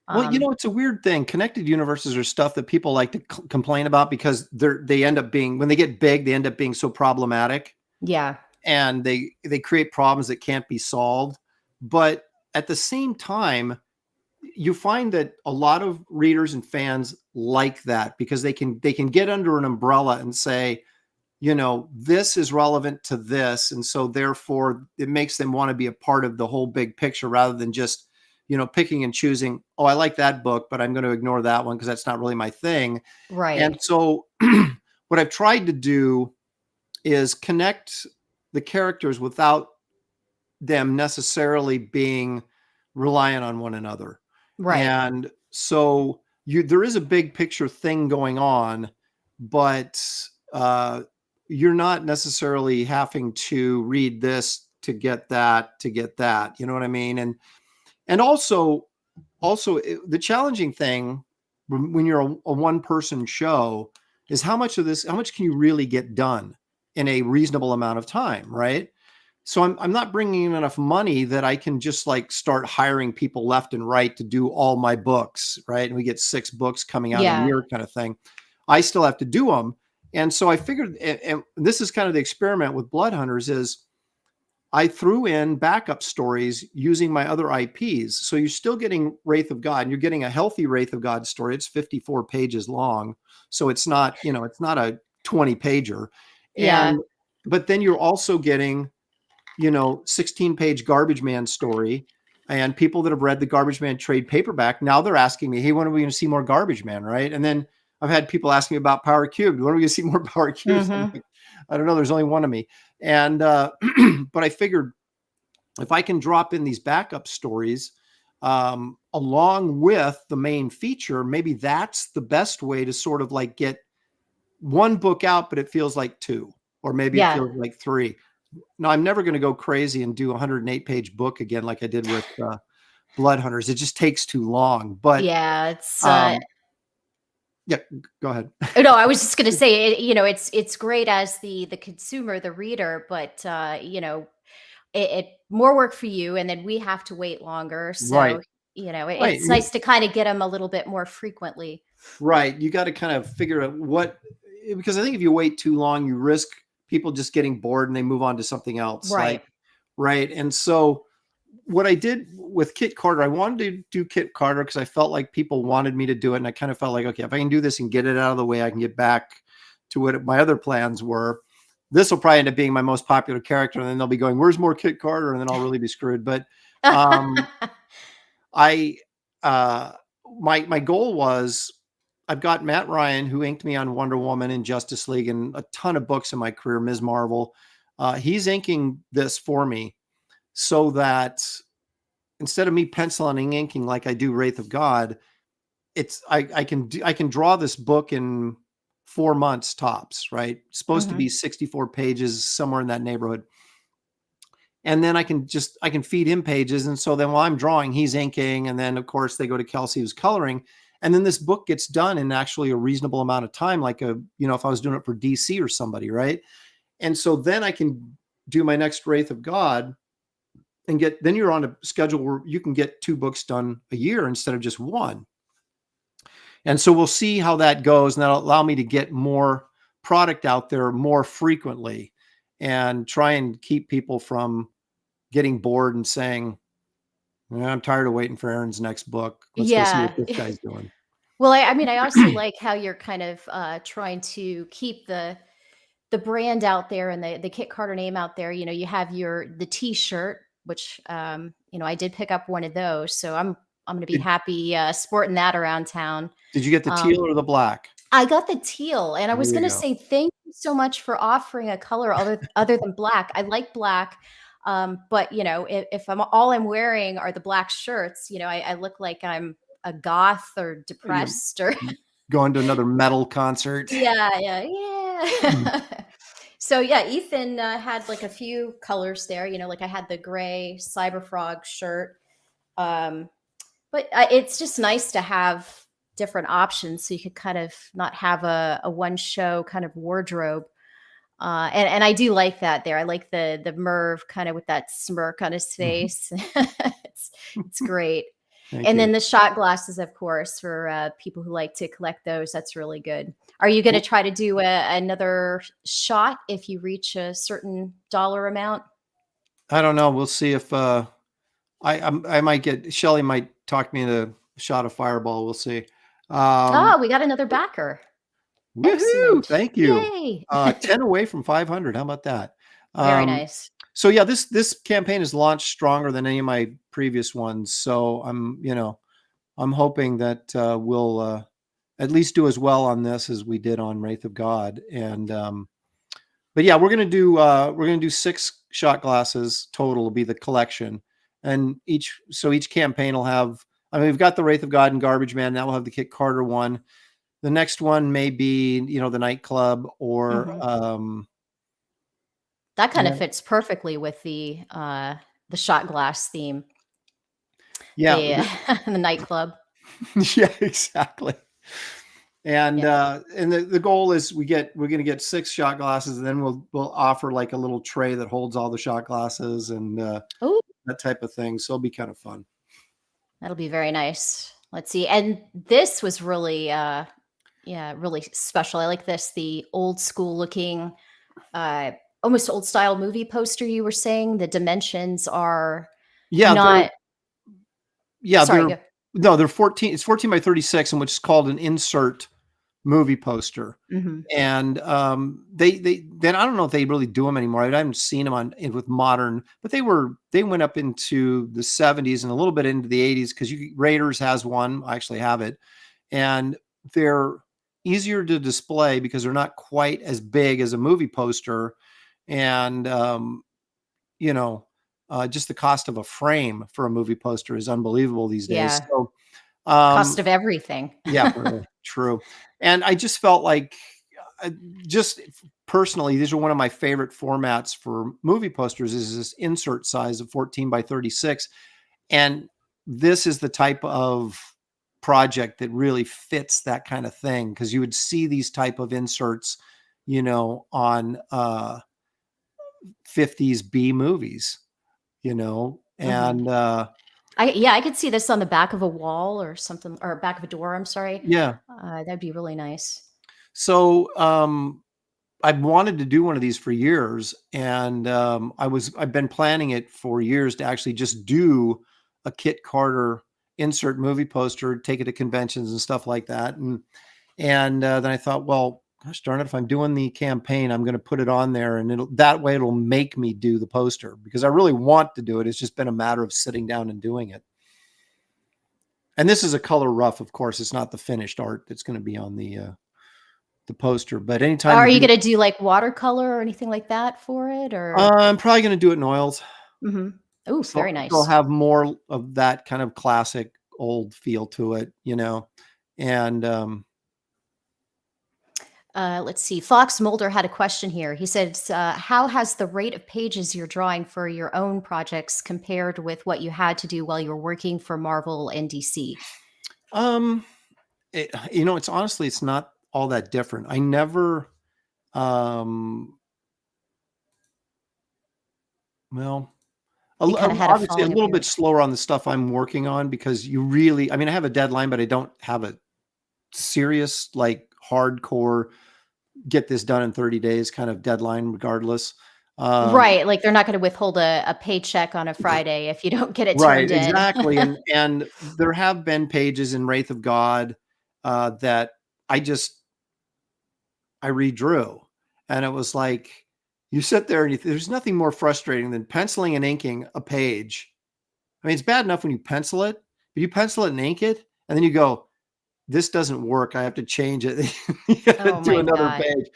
Well, um it's a weird thing. Connected universes are stuff that people like to complain about because they end up being, when they get big, they end up being so problematic, yeah. and they create problems that can't be solved. But at the same time, you find that a lot of readers and fans like that because they can get under an umbrella and say, this is relevant to this, and so therefore it makes them want to be a part of the whole big picture rather than just picking and choosing. Oh, I like that book, but I'm going to ignore that one because that's not really my thing. And Right. so what I've tried to do is connect the characters without them necessarily being reliant on one another. Right. And so there is a big picture thing going on, but you're not necessarily having to read this to get that, you know what I mean? And also the challenging thing when you're a one person show is how much can you really get done in a reasonable amount of time, right? So I'm not bringing in enough money that I can just like start hiring people left and right to do all my books, right? And we get 6 books coming out a Yeah. year kind of thing. I still have to do them. And so I figured, and this is kind of the experiment with Blood Hunters, is I threw in backup stories using my other IPs. So you're still getting Wraith of God, and you're getting a healthy Wraith of God story. It's 54 pages long. So it's not, it's not a 20 pager. Yeah. But then you're also getting 16-page Garbage Man story, and people that have read the Garbage Man trade paperback, now they're asking me, hey, when are we going to see more Garbage Man? Right. And then I've had people ask me about Power Cubed. When are we going to see more Power Cubes? I'm Mhm. like, I don't know. There's only one of me. And, but I figured if I can drop in these backup stories, along with the main feature, maybe that's the best way to sort of like get one book out, but it feels like 2, or maybe it Yeah. feels like 3. No, I'm never going to go crazy and do a 108-page book again like I did with Blood Hunters. It just takes too long. But Yeah, it's yeah, go ahead. no, I was just going to say it's great as the consumer, the reader, but it more work for you, and then we have to wait longer. Right, So, right, it's nice to kind of get them a little bit more frequently. right. You got to kind of figure out because I think if you wait too long, you risk people just getting bored and they move on to something else. Right. Right. And so what I did with Kit Carter, I wanted to do Kit Carter because I felt like people wanted me to do it. And I kind of felt like, okay, if I can do this and get it out of the way, I can get back to what my other plans were. This will probably end up being my most popular character. And then they'll be going, where's more Kit Carter? And then I'll really be screwed. But I, my goal was, I've got Matt Ryan, who inked me on Wonder Woman and Justice League and a ton of books in my career, Ms. Marvel. He's inking this for me so that instead of me penciling and inking like I do Wraith of God, I can draw this book in 4 months tops, right? It's supposed to Mhm. be 64 pages, somewhere in that neighborhood. And then I can feed him pages. And so then while I'm drawing, he's inking. And then of course they go to Kelsey, who's coloring. And then this book gets done in actually a reasonable amount of time, like if I was doing it for DC or somebody, right? And so then I can do my next Wraith of God and then you're on a schedule where you can get 2 books done a year instead of just 1. And so we'll see how that goes. And that'll allow me to get more product out there more frequently and try and keep people from getting bored and saying, I'm tired of waiting for Aaron's next book. Let's go see Yeah. what this guy's doing. Well, I mean, I also like how you're kind of trying to keep the brand out there and the Kit Carter name out there. You have the T-shirt, which I did pick up one of those, so I'm going to be Did, happy sporting that around town. did you get the Um, teal or the black? I got the teal, and I There was you going to go. say thank you so much for offering a color other than black. I like black. But if I'm wearing are the black shirts, I look like I'm a goth or You're depressed or going to another metal concert. yeah. So yeah, Ethan had like a few colors there. Like I had the gray Cyber Frog shirt. But it's just nice to have different options so you could kind of not have a one show kind of wardrobe. And I do like that there. I like the Merv kind of with that smirk on his face. It's great. Thank And you. then the shot glasses, of course, for people who like to collect those. That's really good. Are you going to try to do another shot if you reach a certain dollar amount? I don't know. We'll see if I might get Shelly might talk me into a shot of Fireball. We'll see. We got another backer. Woohoo! Excellent. Thank you. Yay. 10 away from 500. How about that? Very nice. So yeah, this campaign is launched stronger than any of my previous ones. So I'm hoping that we'll at least do as well on this as we did on Wraith of God. And but yeah, we're gonna do 6 shot glasses total. Will be the collection, and each campaign will have. I mean, we've got the Wraith of God and Garbage Man. Now we'll have the Kit Carter one. The next one may be the nightclub or that kind of fits perfectly with the shot glass theme. Yeah, the nightclub. Yeah, exactly. And the goal is we're going to get 6 shot glasses, and then we'll offer like a little tray that holds all the shot glasses and that type of thing. So it'll be kind of fun. That'll be very nice. Let's see. And this was really really special. I like this, the old school looking almost old style movie poster. You were saying the dimensions are not they're 14. It's 14 by 36, and which is called an insert movie poster. And they I don't know if they really do them anymore. I haven't seen them with modern, but they went up into the 70s and a little bit into the 80s because Raiders has one. I actually have it, and they're easier to display because they're not quite as big as a movie poster, and just the cost of a frame for a movie poster is unbelievable these days. Yeah. So, cost of everything. Yeah, really, true. And I just felt like, just personally, these are one of my favorite formats for movie posters. Is this insert size of 14 by 36, and this is the type of project that really fits that kind of thing, because you would see these type of inserts, on 50s B movies, and I could see this on the back of a wall or something, or back of a door. I'm sorry. Yeah, that'd be really nice. So I've wanted to do one of these for years, and I've been planning it for years to actually just do a Kit Carter insert movie poster, take it to conventions and stuff like that. And then I thought, well, gosh darn it, if I'm doing the campaign, I'm going to put it on there, and it'll make me do the poster, because I really want to do it. It's just been a matter of sitting down and doing it. And this is a color rough, of course. It's not the finished art that's going to be on the poster. But anytime, are you going to do like watercolor or anything like that for it, or I'm probably going to do it in oils. Oh, very nice. It'll have more of that kind of classic old feel to it, and let's see. Fox Mulder had a question here. He said, how has the rate of pages you're drawing for your own projects compared with what you had to do while you were working for Marvel and DC? It's honestly, it's not all that different. I never, obviously a little bit slower on the stuff I'm working on, because I have a deadline, but I don't have a serious, like, hardcore get this done in 30 days kind of deadline regardless. Right. Like they're not going to withhold a paycheck on a Friday if you don't get it turned in. Right, exactly. and there have been pages in Wraith of God that I redrew, and it was like, you sit there and there's nothing more frustrating than penciling and inking a page. I mean, it's bad enough when you pencil it, but you pencil it and ink it, and then you go, this doesn't work. I have to change it. You gotta Oh do my another God. page,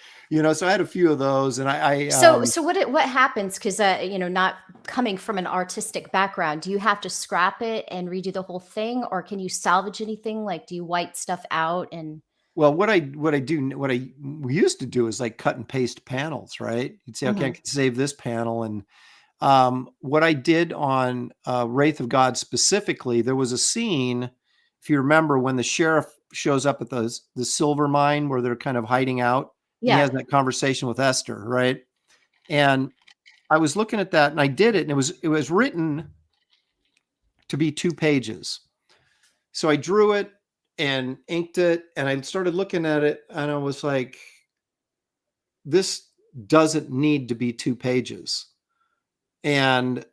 so I had a few of those, and So what happens? Because not coming from an artistic background, do you have to scrap it and redo the whole thing, or can you salvage anything? Like, do you white stuff out and? well, what we used to do is like cut and paste panels, right? You'd say, okay, I Mhm. can save this panel. And what I did on Wraith of God specifically, there was a scene, if you remember, when the sheriff shows up at the silver mine where they're kind of hiding out, and he has Yeah. that conversation with Esther, right? And I was looking at that, and I did it, and it was written to be 2 pages. So I drew it and inked it, and I started looking at it, and I was like, this doesn't need to be 2 pages. And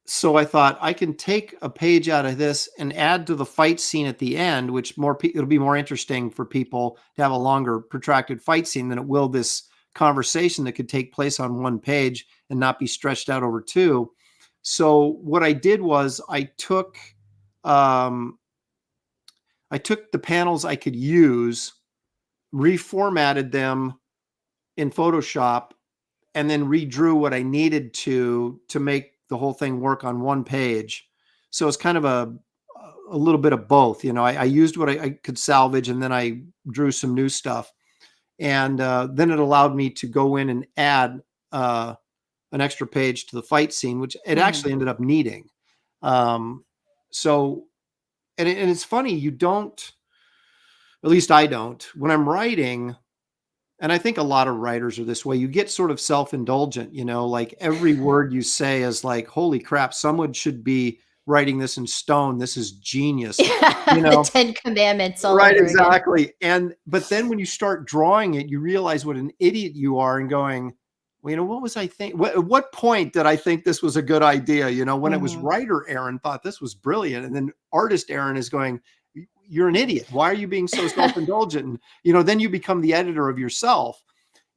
so I thought I can take a page out of this and add to the fight scene at the end, which it'll be more interesting for people to have a longer protracted fight scene than it will this conversation that could take place on 1 page and not be stretched out over 2. So what I did was I took the panels I could use, reformatted them in Photoshop, and then redrew what I needed to make the whole thing work on 1 page. So it's kind of a little bit of both. I used what I could salvage, and then I drew some new stuff. And then it allowed me to go in and add an extra page to the fight scene, which it actually ended up needing. So, and it's funny, you don't, at least I don't, when I'm writing, and I think a lot of writers are this way, you get sort of self-indulgent, like every word you say is like, holy crap, someone should be writing this in stone. This is genius. The 10 Commandments all Right, over again. exactly. But then when you start drawing it, you realize what an idiot you are and going, well, what was I think? At what point did I think this was a good idea? When it was Mhm. writer Aaron thought this was brilliant. And then artist Aaron is going, you're an idiot. Why are you being so self-indulgent? And, then you become the editor of yourself.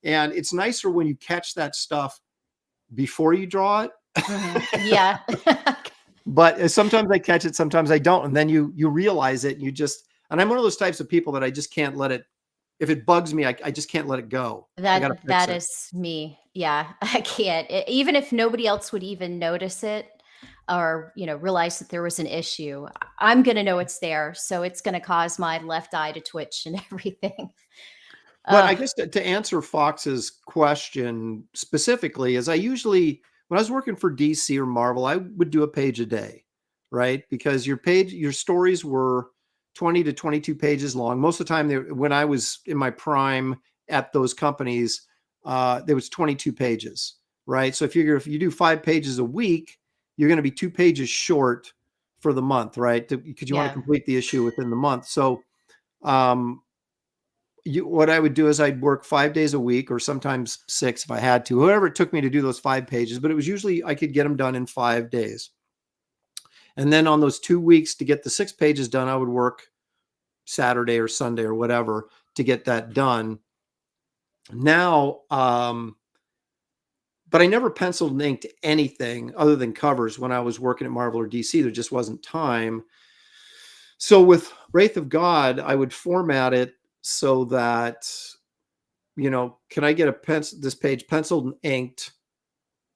And it's nicer when you catch that stuff before you draw it. Mhm. Yeah. But sometimes I catch it, sometimes I don't. And then you realize it, and and I'm one of those types of people that I just can't let it, if it bugs me, I just can't let it go. I gotta fix That it. is me. Yeah, I can't. Even if nobody else would even notice it or, realize that there was an issue, I'm going to know it's there. So it's going to cause my left eye to twitch and everything. But I Uh, guess to answer Fox's question specifically, is when I was working for DC or Marvel, I would do a page a day, right? Because your stories were 20 to 22 pages long. Most of the time, when I was in my prime at those companies, there was 22 pages, right? So if you do 5 pages a week, you're going to be 2 pages short for the month, right? Because you want to yeah. complete the issue within the month. So, what I would do is I'd work 5 days a week, or sometimes 6 if I had to, whatever it took me to do those 5 pages, but it was usually I could get them done in 5 days. And then on those 2 weeks to get the 6 pages done, I would work Saturday or Sunday or whatever to get that done. Now, but I never penciled and inked anything other than covers when I was working at Marvel or DC. There just wasn't time. So with Wraith of God, I would format it so that, can I get this page penciled and inked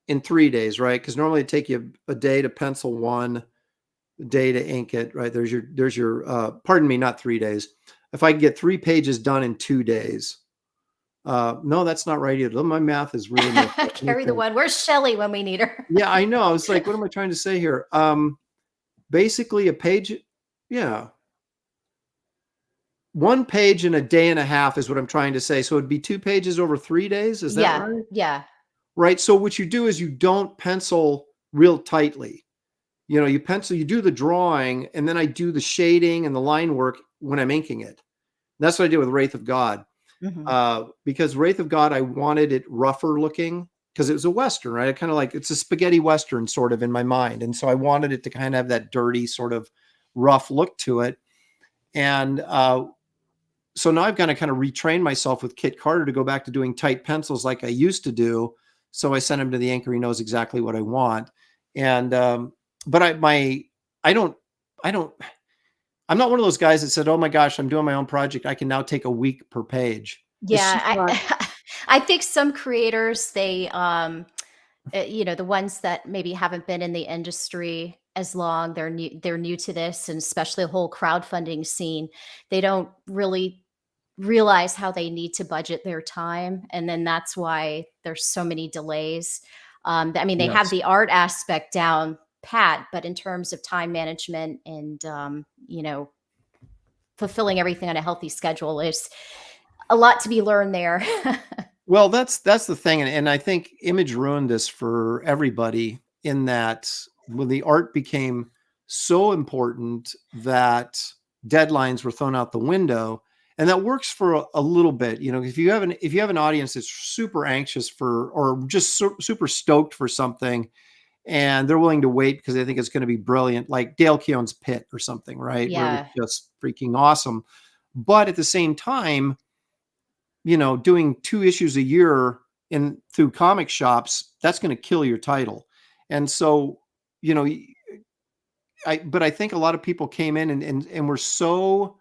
in 3 days, right? Because normally it'd take you a day to pencil one, a day to ink it, right? There's your pardon me, not 3 days. If I could get 3 pages done in 2 days. No, that's not right either. My math is really messed up. Carry the one. Where's Shelly when we need her? Yeah, I know. I was like, what am I trying to say here? Basically a page, yeah. 1 page in a day and a half is what I'm trying to say. So it'd be 2 pages over 3 days. Is that Yeah. right? Yeah. Right. So what you do is you don't pencil real tightly. You do the drawing, and then I do the shading and the line work when I'm inking it. That's what I did with Wraith of God. Mhm. Because Wraith of God, I wanted it rougher looking because it was a Western, right? It's a spaghetti Western sort of in my mind. And so I wanted it to kind of have that dirty sort of rough look to it. And so now I've got to kind of retrain myself with Kit Carter to go back to doing tight pencils like I used to do. So I sent him to the inker. He knows exactly what I want. And, but I I'm not one of those guys that said, "Oh my gosh, I'm doing my own project. I can now take a week per page." It's Yeah, just not. I think some creators, they, the ones that maybe haven't been in the industry as long, they're new to this, and especially the whole crowdfunding scene. They don't really realize how they need to budget their time, and then that's why there's so many delays. I mean, they have Yes. the art aspect down pat, but in terms of time management and fulfilling everything on a healthy schedule, is a lot to be learned there. Well, that's the thing, and I think Image ruined this for everybody in that when the art became so important that deadlines were thrown out the window, and that works for a little bit. If you have an audience that's super anxious for or just super stoked for something, and they're willing to wait because they think it's going to be brilliant, like Dale Keown's Pit or something, right? Where it was Yeah. just freaking awesome. But at the same time, doing 2 issues a year through comic shops, that's going to kill your title. And so, you know, but I think a lot of people came in and were so,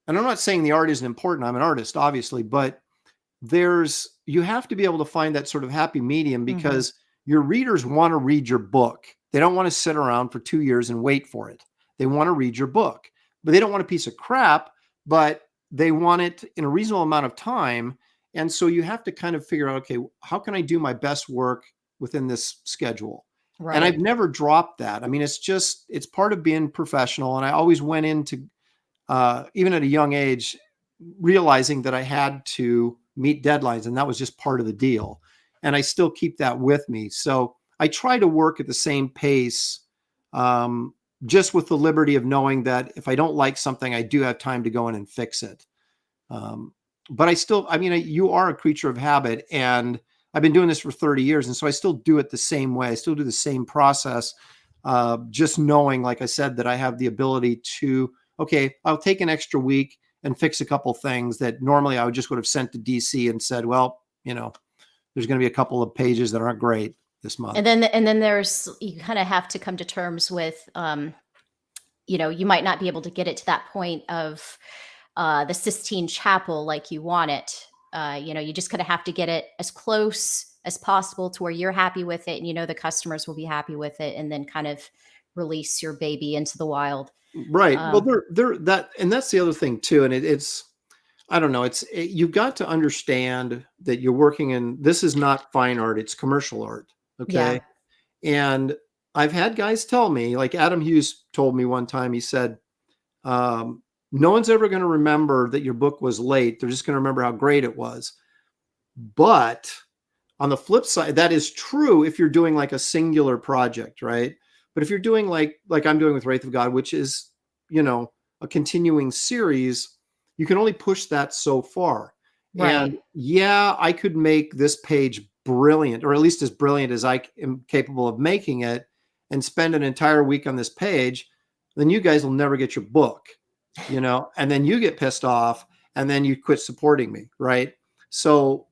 and I'm not saying the art isn't important. I'm an artist, obviously, but you have to be able to find that sort of happy medium because your readers want to read your book. They don't want to sit around for 2 years and wait for it. They want to read your book, but they don't want a piece of crap, but they want it in a reasonable amount of time. And so you have to kind of figure out, okay, how can I do my best work within this schedule? And I've Right. never dropped that. I mean, it's part of being professional. And I always went into, even at a young age, realizing that I had to meet deadlines, and that was just part of the deal. And I still keep that with me. So I try to work at the same pace, just with the liberty of knowing that if I don't like something, I do have time to go in and fix it. But you are a creature of habit, and I've been doing this for 30 years. And so I still do it the same way. I still do the same process, just knowing, like I said, that I have the ability to, okay, I'll take an extra week and fix a couple things that normally I would have sent to DC and said, well, there's going to be a couple of pages that aren't great this month. And then you kind of have to come to terms with, you might not be able to get it to that point of the Sistine Chapel like you want it. You just kind of have to get it as close as possible to where you're happy with it, and the customers will be happy with it, and then kind of release your baby into the wild. Right. Well, that's the other thing too. And I don't know. You've got to understand that you're working in, this is not fine art. It's commercial art. Okay. Yeah. And I've had guys tell me, like Adam Hughes told me one time, he said, no one's ever going to remember that your book was late. They're just going to remember how great it was. But on the flip side, that is true if you're doing like a singular project, right? But if you're doing like I'm doing with Wraith of God, which is, a continuing series, you can only push that so far. Right. And yeah, I could make this page brilliant, or at least as brilliant as I am capable of making it, and spend an entire week on this page. Then you guys will never get your book, and then you get pissed off, and then you quit supporting me, right? So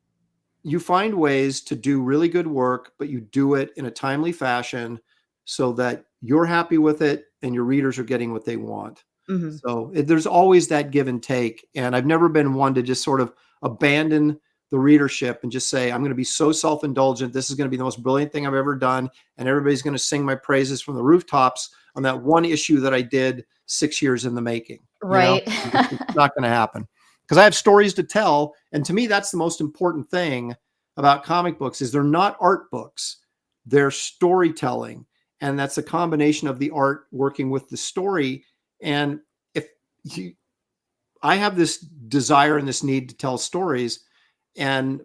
you find ways to do really good work, but you do it in a timely fashion so that you're happy with it and your readers are getting what they want. Mhm. So there's always that give and take. And I've never been one to just sort of abandon the readership and just say, I'm going to be so self-indulgent. This is going to be the most brilliant thing I've ever done. And everybody's going to sing my praises from the rooftops on that one issue that I did 6 years in the making. Right. It's not going to happen because I have stories to tell. And to me, that's the most important thing about comic books is they're not art books. They're storytelling. And that's a combination of the art working with the story. And I have this desire and this need to tell stories. And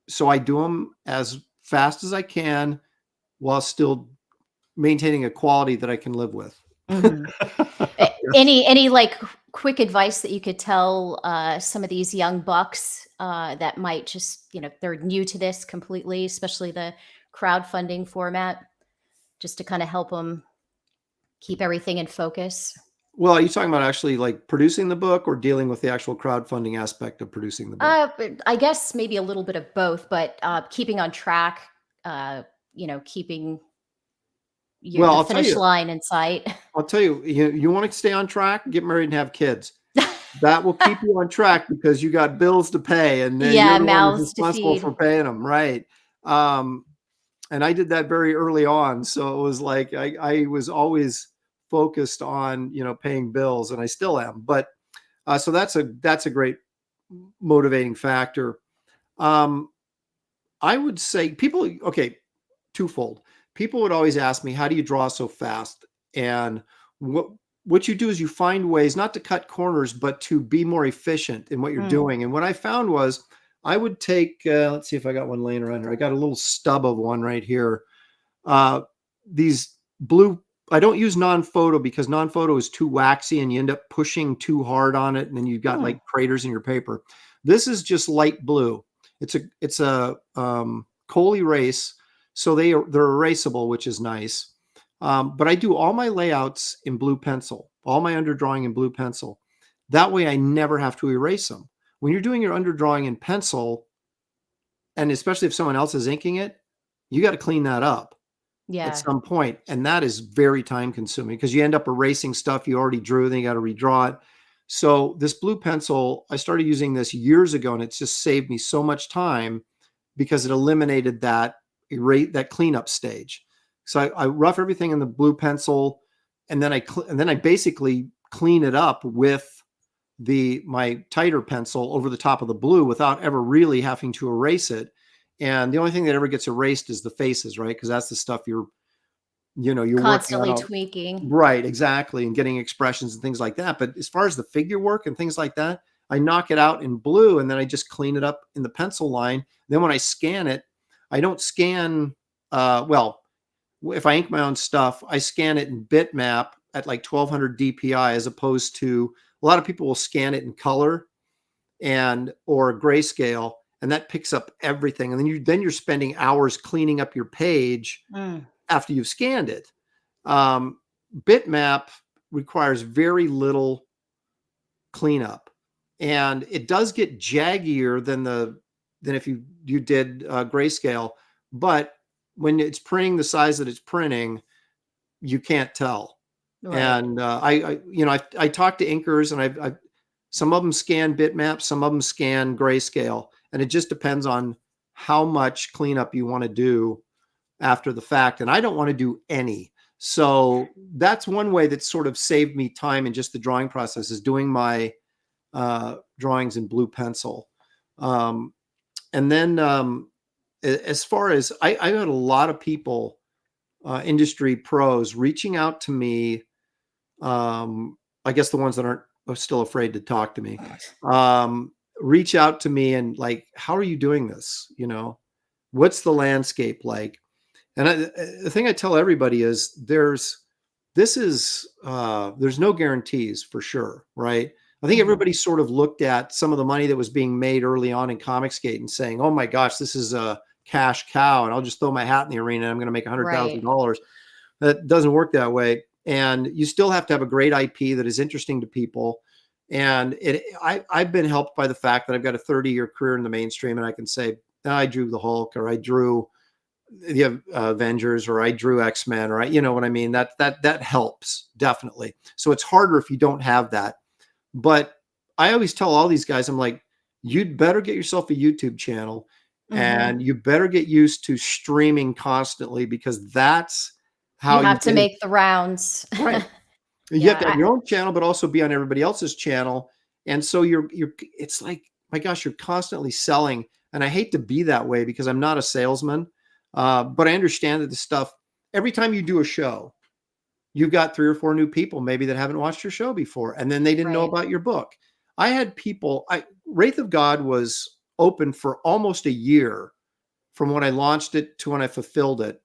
so I do them as fast as I can while still maintaining a quality that I can live with. Mhm. Any like quick advice that you could tell some of these young bucks that might just, they're new to this completely, especially the crowdfunding format, just to kind of help them keep everything in focus? Well, are you talking about actually like producing the book or dealing with the actual crowdfunding aspect of producing the book? But I guess maybe a little bit of both, but keeping on track, keeping Well, the I'll tell finish you, line in sight. I'll tell you, you want to stay on track, get married and have kids. That will keep you on track because you got bills to pay, and then Yeah, you're the one who's mouths to responsible feed. for paying them, right? And I did that very early on, so it was like I was always focused on paying bills, and I still am. But so that's a great motivating factor. I would say twofold. People would always ask me, how do you draw so fast? And what you do is you find ways not to cut corners, but to be more efficient in what you're doing. And what I found was I would take, let's see if I got one laying around here. I got a little stub of one right here. These blue, I don't use non-photo because non-photo is too waxy and you end up pushing too hard on it. And then you've got like craters in your paper. This is just light blue. It's a coal erase. So they're erasable, which is nice. But I do all my layouts in blue pencil, all my underdrawing in blue pencil. That way I never have to erase them. When you're doing your underdrawing in pencil, and especially if someone else is inking it, you got to clean that up at some point. And that is very time consuming because you end up erasing stuff you already drew, then you got to redraw it. So this blue pencil, I started using this years ago, and it's just saved me so much time because it eliminated that cleanup stage. So I rough everything in the blue pencil, and then I basically clean it up with my tighter pencil over the top of the blue without ever really having to erase it. And the only thing that ever gets erased is the faces, right? Because that's the stuff you're constantly tweaking. Right, exactly, and getting expressions and things like that. But as far as the figure work and things like that, I knock it out in blue, and then I just clean it up in the pencil line. Then when I scan it, I don't scan if I ink my own stuff, I scan it in bitmap at like 1200 DPI, as opposed to a lot of people will scan it in color or grayscale, and that picks up everything. And then you're spending hours cleaning up your page after you've scanned it. Bitmap requires very little cleanup, and it does get jaggier than if you did grayscale, but when it's printing the size that it's printing, you can't tell. Right. And I talk to inkers, and some of them scan bitmap, some of them scan grayscale, and it just depends on how much cleanup you want to do after the fact. And I don't want to do any. So that's one way that sort of saved me time in just the drawing process, is doing my drawings in blue pencil. And then as far as I had a lot of people, industry pros, reaching out to me. I guess the ones that are still afraid to talk to me, reach out to me and like, how are you doing this? What's the landscape like? And the thing I tell everybody is there's no guarantees for sure, right? I think everybody sort of looked at some of the money that was being made early on in Comicsgate and saying, oh my gosh, this is a cash cow, and I'll just throw my hat in the arena and I'm going to make $100,000. That doesn't work that way. And you still have to have a great IP that is interesting to people. And I've been helped by the fact that I've got a 30-year career in the mainstream, and I can say, I drew the Hulk, or I drew the Avengers, or I drew X-Men, or you know what I mean? That helps, definitely. So it's harder if you don't have that. But I always tell all these guys, I'm like, you'd better get yourself a YouTube channel, and you better get used to streaming constantly, because that's how you have to make the rounds. Right. You have to have your own channel, but also be on everybody else's channel. And so it's like, my gosh, you're constantly selling. And I hate to be that way because I'm not a salesman. But I understand that the stuff, every time you do a show, you've got 3 or 4 new people maybe that haven't watched your show before, and then they didn't know about your book. I had people, Wraith of God was open for almost a year from when I launched it to when I fulfilled it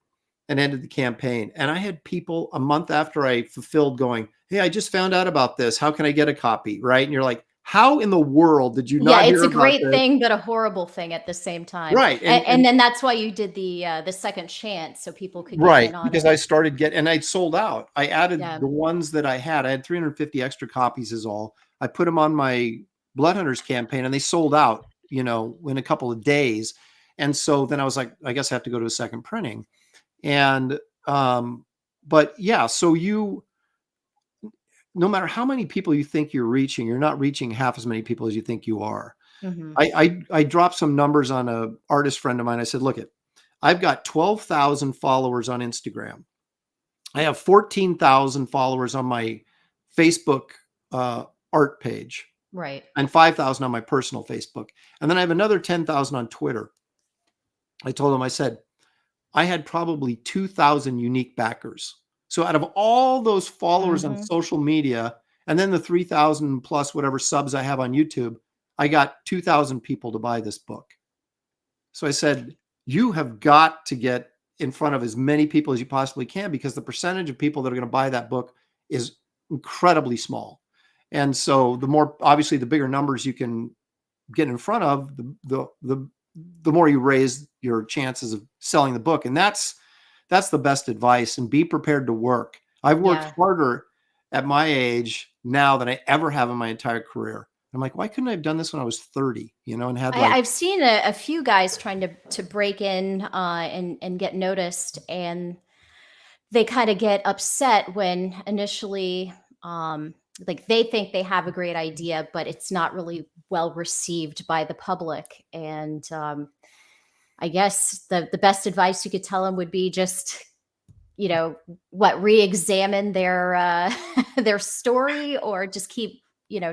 and ended the campaign. And I had people a month after I fulfilled going, hey, I just found out about this. How can I get a copy? Right. And you're like, how in the world did you not hear it's a about great this? thing, but a horrible thing at the same time. Right. And then that's why you did the second chance, so people could get in on because it. I started and I'd sold out. I added the ones that I had 350 extra copies is all. I put them on my Blood Hunters campaign, and they sold out, in a couple of days. And so then I was like, I guess I have to go to a second printing. And, but yeah, so no matter how many people you think you're reaching, you're not reaching half as many people as you think you are. Mhm. I dropped some numbers on a artist friend of mine. I said, look, I've got 12,000 followers on Instagram. I have 14,000 followers on my Facebook art page, Right. and 5,000 on my personal Facebook. And then I have another 10,000 on Twitter. I told him, I said, I had probably 2,000 unique backers. So out of all those followers on Mhm. social media, and then the 3,000 plus whatever subs I have on YouTube, I got 2,000 people to buy this book. So I said, you have got to get in front of as many people as you possibly can, because the percentage of people that are going to buy that book is incredibly small. And so the more, obviously, the bigger numbers you can get in front of, the more you raise your chances of selling the book. And that's the best advice. And be prepared to work. I've worked Yeah. harder at my age now than I ever have in my entire career. I'm like, why couldn't I have done this when I was 30, and had like, I've seen a few guys trying to break in and get noticed, and they kind of get upset when initially like they think they have a great idea, but it's not really well received by the public. And I guess the best advice you could tell them would be just, re-examine their their story, or just keep,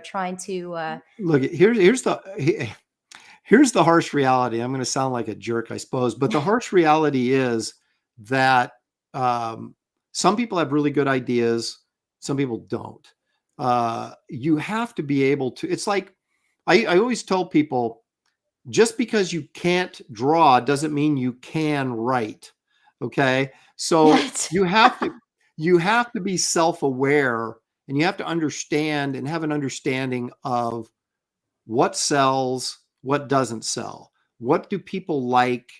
trying to look, here's the harsh reality. I'm going to sound like a jerk, I suppose, but the harsh reality is that some people have really good ideas, some people don't. You have to be able to. It's like I always tell people, just because you can't draw doesn't mean you can write. Okay, so Yes. you have to be self-aware, and you have to understand and have an understanding of what sells, what doesn't sell, what do people like,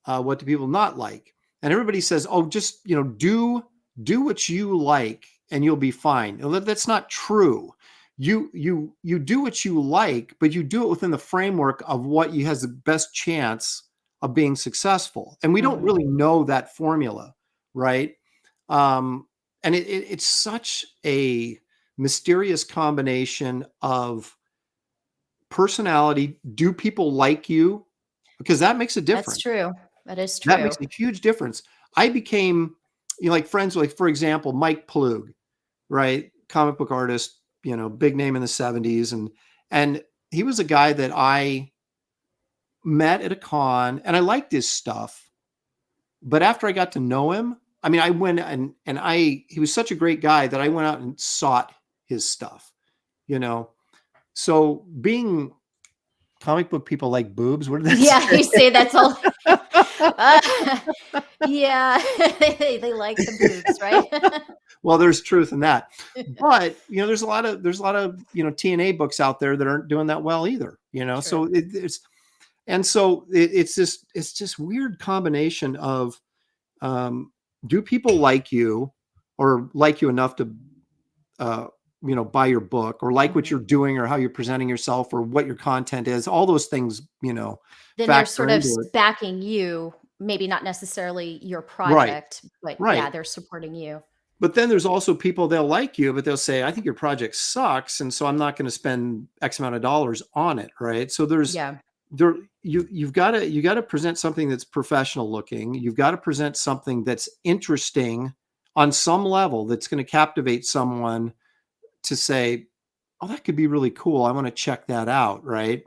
what do people not like. And everybody says, oh, just do what you like and you'll be fine. Well, that's not true. You do what you like, but you do it within the framework of what you has the best chance of being successful. And we don't really know that formula, right? And it's such a mysterious combination of personality. Do people like you? Because that makes a difference. That's true. That is That true. makes a huge difference. I became, like friends with, for example, Mike Plug, right? Comic book artist, big name in the 70s. And he was a guy that I met at a con, and I liked his stuff. But after I got to know him, I mean, I went he was such a great guy that I went out and sought his stuff, So being comic book people like boobs, what did that Yeah, say? you say that's all. Yeah, they like the boobs, right? Well, there's truth in that, but there's a lot of TNA books out there that aren't doing that well either. So it's this weird combination of do people like you, or like you enough to buy your book, or like what you're doing, or how you're presenting yourself, or what your content is. All those things, Then they're factor sort of into it. backing you, maybe not necessarily your Right. project, but Right. yeah, they're supporting you. But then there's also people, they'll like you, but they'll say, I think your project sucks, and so I'm not going to spend X amount of dollars on it, right? So Yeah. you've got to present something that's professional looking. You've got to present something that's interesting on some level, that's going to captivate someone to say, oh, that could be really cool. I want to check that out, right?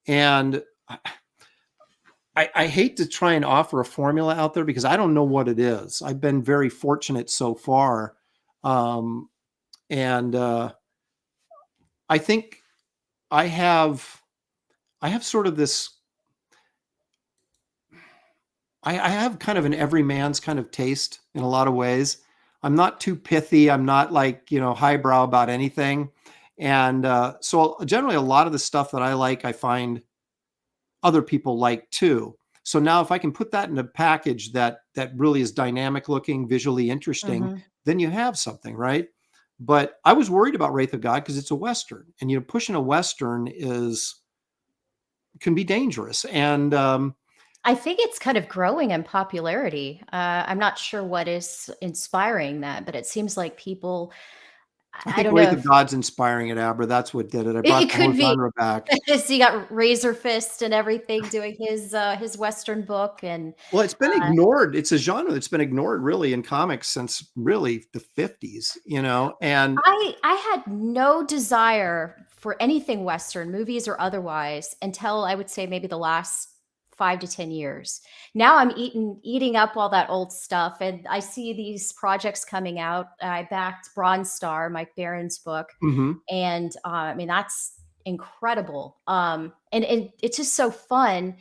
And I hate to try and offer a formula out there, because I don't know what it is. I've been very fortunate so far. And I think I have sort of this, I have kind of an everyman's kind of taste in a lot of ways. I'm not too pithy. I'm not like, highbrow about anything. And so generally a lot of the stuff that I like, I find other people like too. So now if I can put that in a package that really is dynamic looking, visually interesting, then you have something, right? But I was worried about Wraith of God because it's a Western, and pushing a Western can be dangerous. And I think it's kind of growing in popularity. I'm not sure what is inspiring that, but it seems like people I I think don't Wraith know. of God's inspiring it, Abra. That's what did it. I brought It the whole could be. genre back. So you got Razor Fist and everything doing his Western book, and Well, it's been uh, ignored. It's a genre that's been ignored really in comics since really the 50s, and I had no desire for anything Western, movies or otherwise, until I would say maybe the last 5 to 10 years. Now I'm eating up all that old stuff, and I see these projects coming out. I backed Bronze Star, Mike Barron's book, Mhm. and I mean that's incredible. And it's just so fun.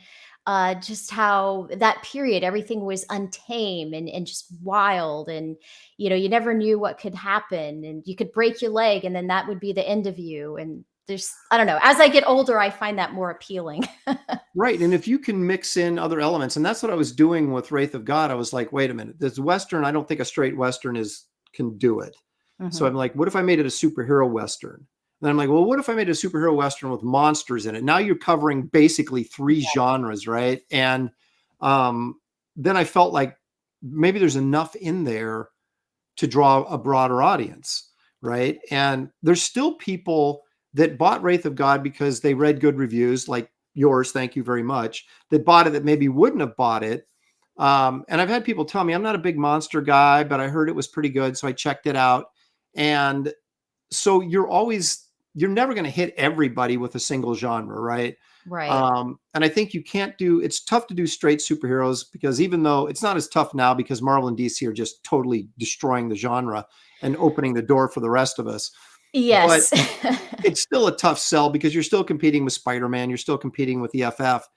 Just how that period everything was untamed and just wild, and you never knew what could happen, and you could break your leg and then that would be the end of you. And there's, I don't know, as I get older I find that more appealing. Right. And if you can mix in other elements, and that's what I was doing with Wraith of God, I was like, wait a minute, this Western, I don't think a straight Western can do it. So Mhm. I'm like, what if I made it a superhero Western? And I'm like, well, what if I made a superhero Western with monsters in it? Now you're covering basically three genres, right? And then I felt like maybe there's enough in there to draw a broader audience, right? And there's still people that bought Wraith of God because they read good reviews, like yours, thank you very much, that bought it that maybe wouldn't have bought it. And I've had people tell me I'm not a big monster guy, but I heard it was pretty good, so I checked it out. And so you're never going to hit everybody with a single genre, right? Right. And I think it's tough to do straight superheroes, because even though it's not as tough now because Marvel and DC are just totally destroying the genre and opening the door for the rest of us. But Yes. it's still a tough sell because you're still competing with Spider-Man, you're still competing with the FF.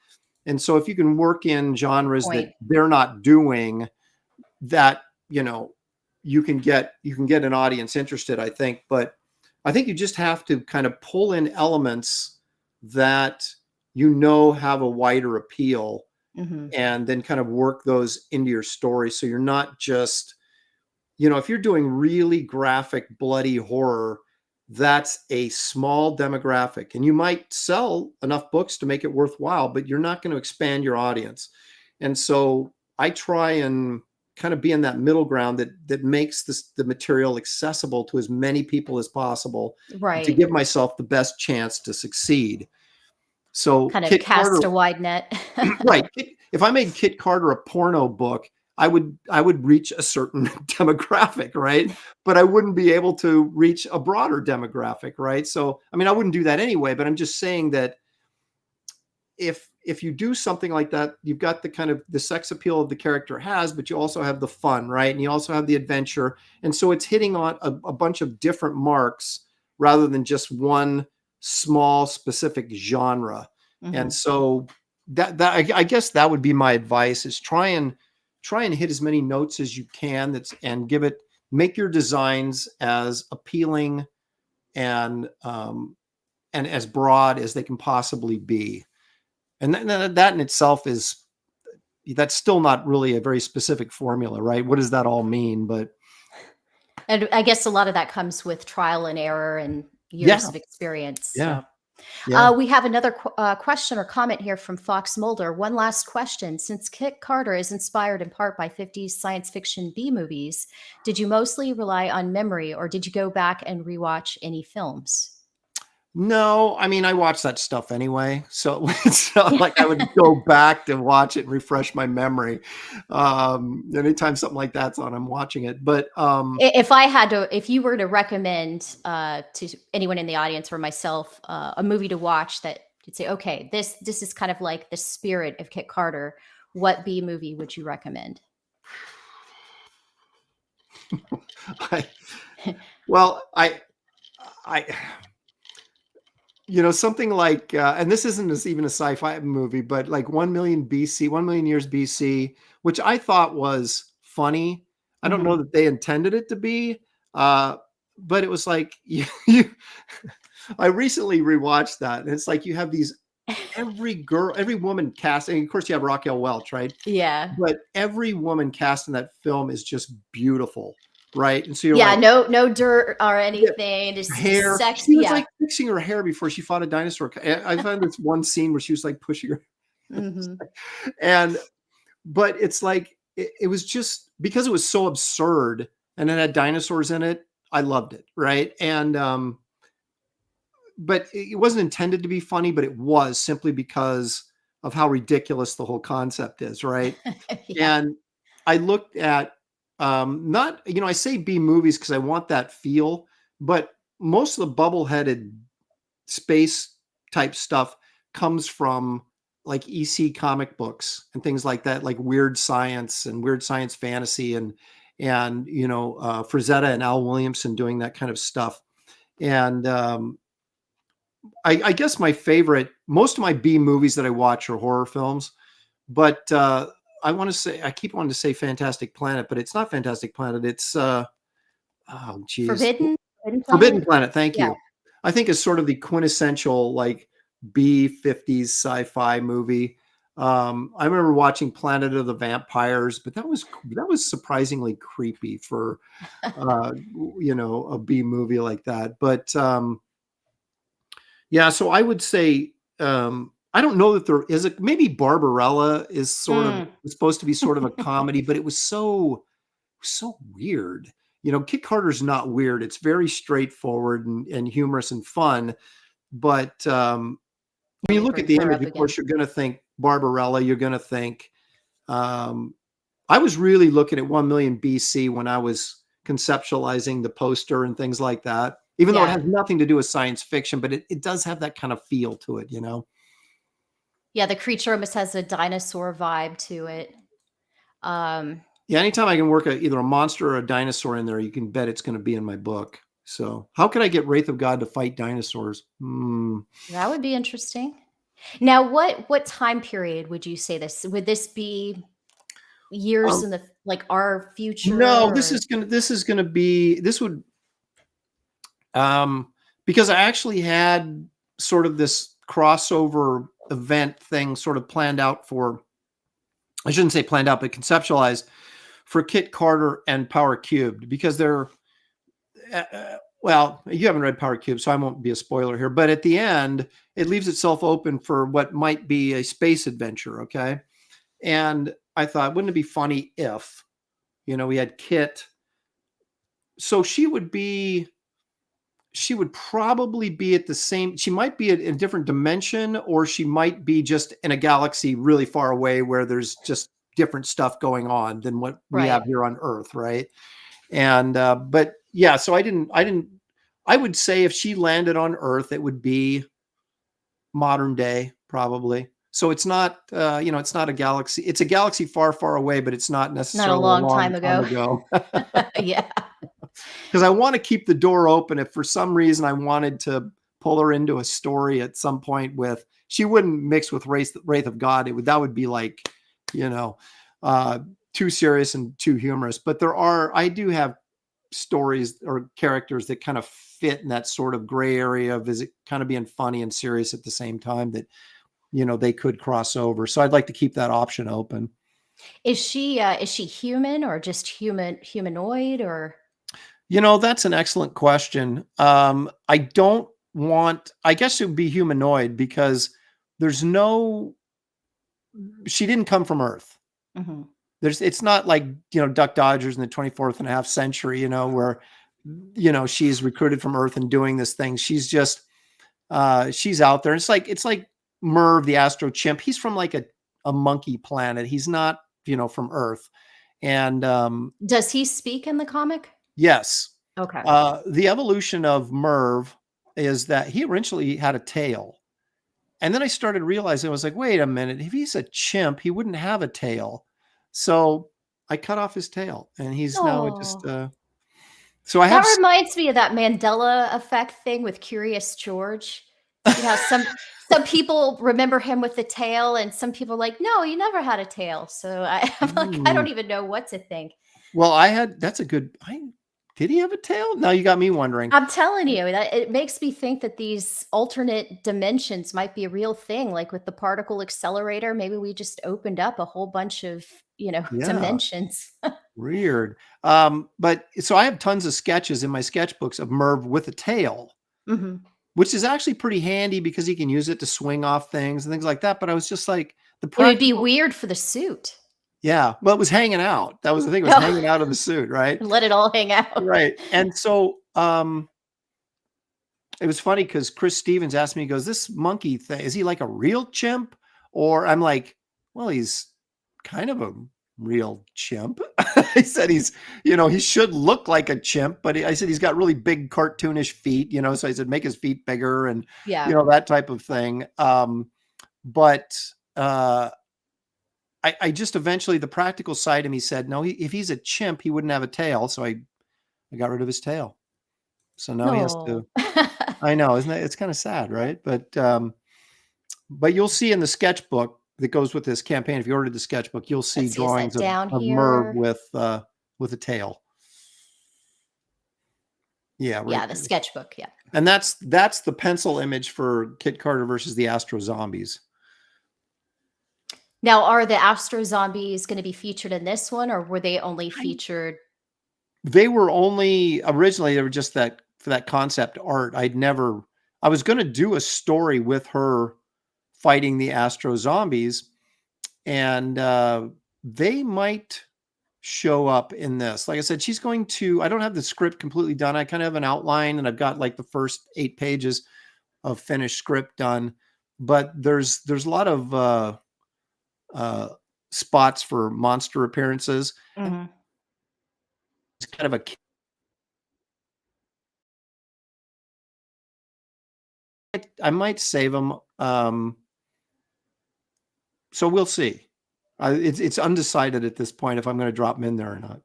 And so if you can work in genres that Point. they're not doing, that, you can get an audience interested, I think. But I think you just have to kind of pull in elements that have a wider appeal, Mhm. and then kind of work those into your story. So you're not just, if you're doing really graphic, bloody horror, that's a small demographic, and you might sell enough books to make it worthwhile, but you're not going to expand your audience. And so I try and kind of be in that middle ground that makes the material accessible to as many people as possible, to Right. give myself the best chance to succeed. So Kind of Kit Carter, cast a wide net. right? If I made Kit Carter a porno book, I would reach a certain demographic, right? But I wouldn't be able to reach a broader demographic, right? So, I mean, I wouldn't do that anyway, but I'm just saying that if you do something like that, you've got the kind of the sex appeal of the character has, but you also have the fun, right? And you also have the adventure. And so it's hitting on a bunch of different marks rather than just one small specific genre. Mhm. And so I guess that would be my advice, is try and hit as many notes as you can, and make your designs as appealing and as broad as they can possibly be. And that in itself that's still not really a very specific formula, right? What does that all mean? But And I guess a lot of that comes with trial and error and years yeah, of experience. yeah, So. yeah. We have another question or comment here from Fox Mulder. One last question. Since Kit Carter is inspired in part by 50s science fiction B movies, did you mostly rely on memory, or did you go back and rewatch any films? No, I mean, I watch that stuff anyway, so it's not like I would go back to watch it and refresh my memory. Anytime something like that's on, I'm watching it. But If you were to recommend to anyone in the audience or myself a movie to watch that you'd say, okay, this is kind of like the spirit of Kit Carter, what B movie would you recommend? Something like, and this isn't even a sci-fi movie, but like 1 million BC, 1 million years BC, which I thought was funny. I don't know that they intended it to be, but it was like, I recently rewatched that, and it's like you have these, every woman cast, and of course you have Raquel Welch, right? Yeah. But every woman cast in that film is just beautiful, right? And so you're Yeah, like, no dirt or anything. Just hair. sexy. She was Yeah. like fixing her hair before she fought a dinosaur. I found this one scene where she was like pushing her, Mhm. but it's like it was just because it was so absurd and it had dinosaurs in it. I loved it, right? And but it wasn't intended to be funny, but it was simply because of how ridiculous the whole concept is, right? Yeah. And I looked at not, I say B movies because I want that feel, but most of the bubble-headed space type stuff comes from like EC comic books and things like that, like Weird Science and Weird Science Fantasy and Frazetta and Al Williamson doing that kind of stuff. And I guess most of my B movies that I watch are horror films, but I keep wanting to say Fantastic Planet, but it's not Fantastic Planet. It's Forbidden Forbidden Planet? Planet. Thank Yeah. you. I think is sort of the quintessential like B-50s sci-fi movie. I remember watching Planet of the Vampires, but that was surprisingly creepy for a B movie like that. But yeah, so I would say I don't know that there is maybe Barbarella is sort of supposed to be sort of a comedy, but it was so weird. Kit Carter's not weird. It's very straightforward and humorous and fun. But when you look at the image, of course, you're going to think Barbarella. You're going to think. I was really looking at 1 million BC when I was conceptualizing the poster and things like that. Even though it has nothing to do with science fiction, but it does have that kind of feel to it, Yeah, the creature almost has a dinosaur vibe to it. Yeah, anytime I can work either a monster or a dinosaur in there, you can bet it's going to be in my book. So how could I get Wraith of God to fight dinosaurs? That would be interesting. Now, what time period would you say this? Would this be years in the our future? No, this would because I actually had sort of this crossover event thing sort of planned out I shouldn't say planned out, but conceptualized for Kit Carter and Power Cubed, because they're, well, you haven't read Power Cubed, so I won't be a spoiler here, but at the end, it leaves itself open for what might be a space adventure, okay? And I thought, wouldn't it be funny if, we had Kit, so she would probably be at the same, she might be in a different dimension, or she might be just in a galaxy really far away where there's just different stuff going on than what we have here on Earth. Right. And, but yeah, so I would say if she landed on Earth, it would be modern day, probably. So it's not, it's not a galaxy. It's a galaxy far, far away, but it's not necessarily a long time ago. Yeah. Because I want to keep the door open. If for some reason I wanted to pull her into a story at some point she wouldn't mix with Wraith of God. That would be like, too serious and too humorous. But I do have stories or characters that kind of fit in that sort of gray area of, is it kind of being funny and serious at the same time, that, they could cross over. So I'd like to keep that option open. Is she human or just humanoid or? That's an excellent question. I guess it would be humanoid because she didn't come from Earth. Mm-hmm. It's not like, Duck Dodgers in the 24th and a half century, where, she's recruited from Earth and doing this thing. She's just, she's out there. It's like Merv, the Astro Chimp. He's from like a monkey planet. He's not, from Earth. And, does he speak in the comic? Yes. Okay. The evolution of Merv is that he originally had a tail. And then I started realizing, I was like, wait a minute, if he's a chimp, he wouldn't have a tail. So I cut off his tail and he's now just, so I have. That reminds me of that Mandela effect thing with Curious George. Some people remember him with the tail and some people are like, no, he never had a tail. So I'm like, I don't even know what to think. Well, did he have a tail? Now you got me wondering. I'm telling you, that it makes me think that these alternate dimensions might be a real thing. Like with the particle accelerator, maybe we just opened up a whole bunch of, dimensions. Weird. But so I have tons of sketches in my sketchbooks of Merv with a tail, which is actually pretty handy because he can use it to swing off things and things like that. But I was just like, it would be weird for the suit. Yeah. Well, it was hanging out. That was the thing. It was hanging out of the suit, right? Let it all hang out. Right. And so it was funny because Chris Stevens asked me, he goes, this monkey thing, is he like a real chimp? Or I'm like, well, he's kind of a real chimp. I said he should look like a chimp, but I said he's got really big cartoonish feet, so I said make his feet bigger and that type of thing. But I just eventually, the practical side of me said, no, if he's a chimp, he wouldn't have a tail. So I got rid of his tail. So now he has to. I know, isn't it? It's kind of sad, right? But you'll see in the sketchbook that goes with this campaign, if you ordered the sketchbook, you'll see drawings of Merv with a tail. Yeah, right. Yeah, the sketchbook. Yeah, and that's the pencil image for Kit Carter versus the Astro Zombies. Now, are the Astro Zombies going to be featured in this one, or were they only featured? They were only originally. They were just for that concept art. I was going to do a story with her fighting the Astro Zombies, and they might show up in this. Like I said, I don't have the script completely done. I kind of have an outline, and I've got like the first 8 pages of finished script done, but there's a lot of spots for monster appearances. Mm-hmm. It's kind of I might save them. So we'll see. It's undecided at this point if I'm going to drop them in there or not.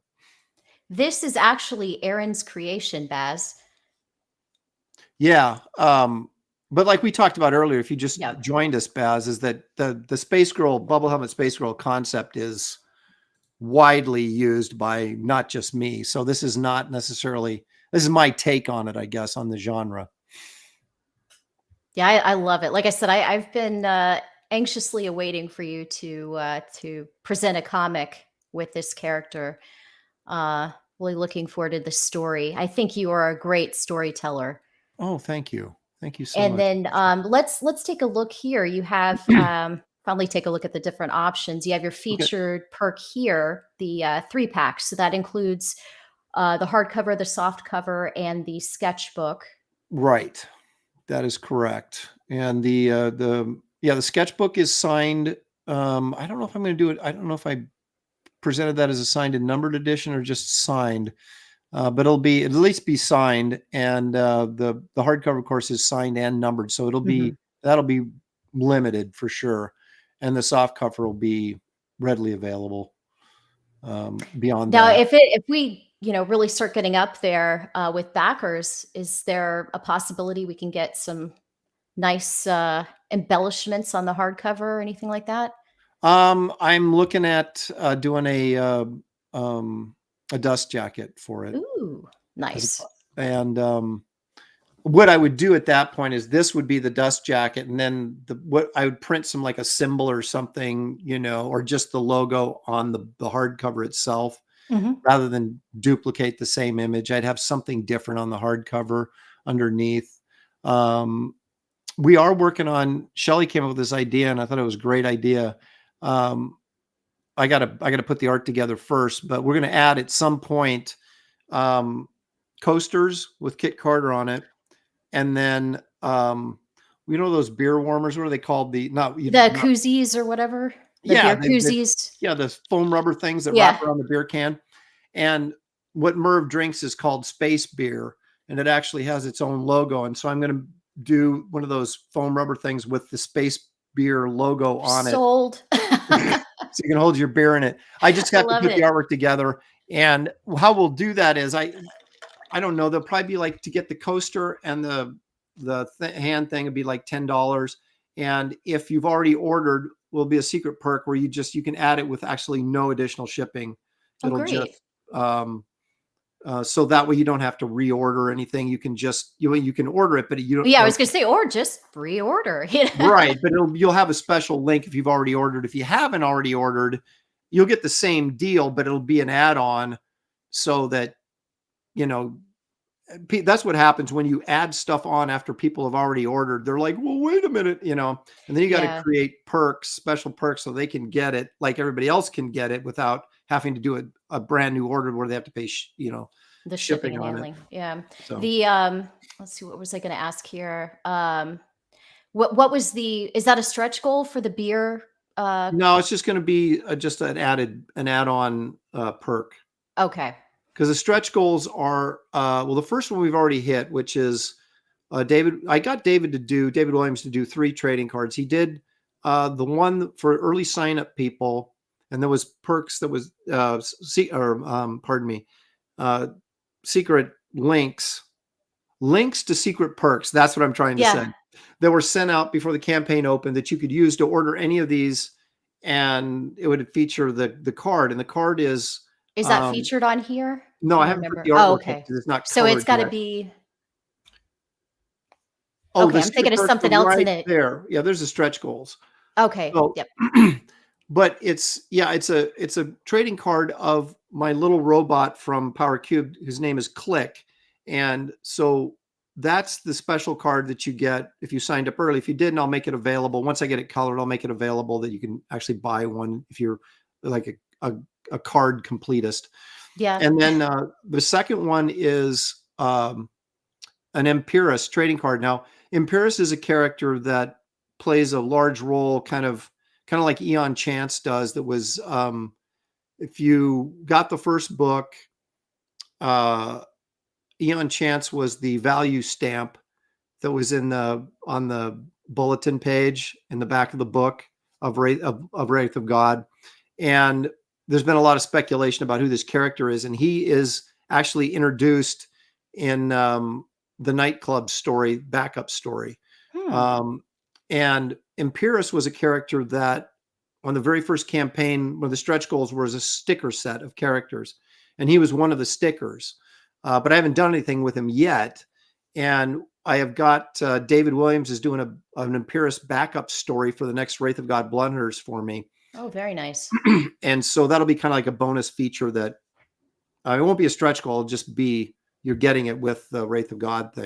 This is actually Aaron's creation, Baz. Yeah. But like we talked about earlier, if you just joined us, Baz, is that the Space Girl, Bubble Helmet Space Girl concept is widely used by not just me. So this is not necessarily, this is my take on it, I guess, on the genre. Yeah, I love it. Like I said, I've been anxiously awaiting for you to present a comic with this character. Really looking forward to the story. I think you are a great storyteller. Oh, thank you. Thank you so much. And then let's take a look here. You have finally take a look at the different options. You have your featured perk here, the 3-pack. So that includes the hardcover, the soft cover, and the sketchbook. Right. That is correct. And the sketchbook is signed. I don't know if I'm going to do it. I don't know if I presented that as a signed and numbered edition or just signed, but it'll at least be signed. And the hardcover, of course, is signed and numbered, so that'll be limited for sure. And the soft cover will be readily available. Beyond now, that, if we really start getting up there with backers, is there a possibility we can get some nice embellishments on the hardcover or anything like that? I'm looking at doing a dust jacket for it. Ooh, nice. And what I would do at that point is this would be the dust jacket, and then what I would print some like a symbol or something, or just the logo on the hardcover itself. Rather than duplicate the same image, I'd have something different on the hardcover underneath. We are working on, Shelley came up with this idea and I thought it was a great idea. I gotta put the art together first, but we're going to add at some point coasters with Kit Carter on it. And then, those beer warmers, what are they called? The koozies or whatever. Beer koozies. The foam rubber things that wrap around the beer can. And what Merv drinks is called space beer, and it actually has its own logo. And so I'm going to do one of those foam rubber things with the space beer logo on it. Sold. So you can hold your beer in it. I just have to put the artwork together. And how we'll do that is I don't know. They'll probably be like, to get the coaster and the hand thing would be like $10. And if you've already ordered, will be a secret perk where you can add it with actually no additional shipping. It'll just so that way you don't have to reorder anything. You can just you can order it, but you don't. Yeah, I was gonna say, or just reorder. Right, but you'll have a special link if you've already ordered. If you haven't already ordered, you'll get the same deal, but it'll be an add-on, so that that's what happens when you add stuff on after people have already ordered. They're like, well, wait a minute, and then you got to create perks, special perks, so they can get it like everybody else can get it without having to do a brand new order where they have to pay, The shipping shipping and on it. handling. Yeah. So The let's see, what was I going to ask here? What was is that a stretch goal for the beer? no, it's just going to be just an add-on perk. Okay. Because the stretch goals are, well, the first one we've already hit, which is I got David Williams to do 3 trading cards. He did the one for early sign up people, and there was perks that was, secret links to secret perks. That's what I'm trying to say. That were sent out before the campaign opened that you could use to order any of these, and it would feature the card. And the card is that featured on here? no, I haven't put the artwork up because it's not So colored it's got to yet. be. Oh, Okay, I'm thinking of something else in it. There. Yeah, there's the stretch goals. Okay. So, Yep. but it's a trading card of my little robot from Power Cube, whose name is Click. And so that's the special card that you get if you signed up early. If you didn't, I'll make it available. Once I get it colored, I'll make it available that you can actually buy one if you're like a card completist. Yeah. And then the second one is an Empirus trading card. Now, Empirus is a character that plays a large role, kind of like Eon Chance does. That was, if you got the first book, Eon Chance was the value stamp that was on the bulletin page in the back of the book of Wraith of God. And there's been a lot of speculation about who this character is. And he is actually introduced in the nightclub story, backup story. And Empirus was a character that on the very first campaign, one of the stretch goals was a sticker set of characters. And he was one of the stickers. But I haven't done anything with him yet. And I have got David Williams is doing an Empirus backup story for the next Wraith of God Bloodhunters for me. Oh, very nice. And so that'll be kind of like a bonus feature that it won't be a stretch goal. It'll just be you're getting it with the Wraith of God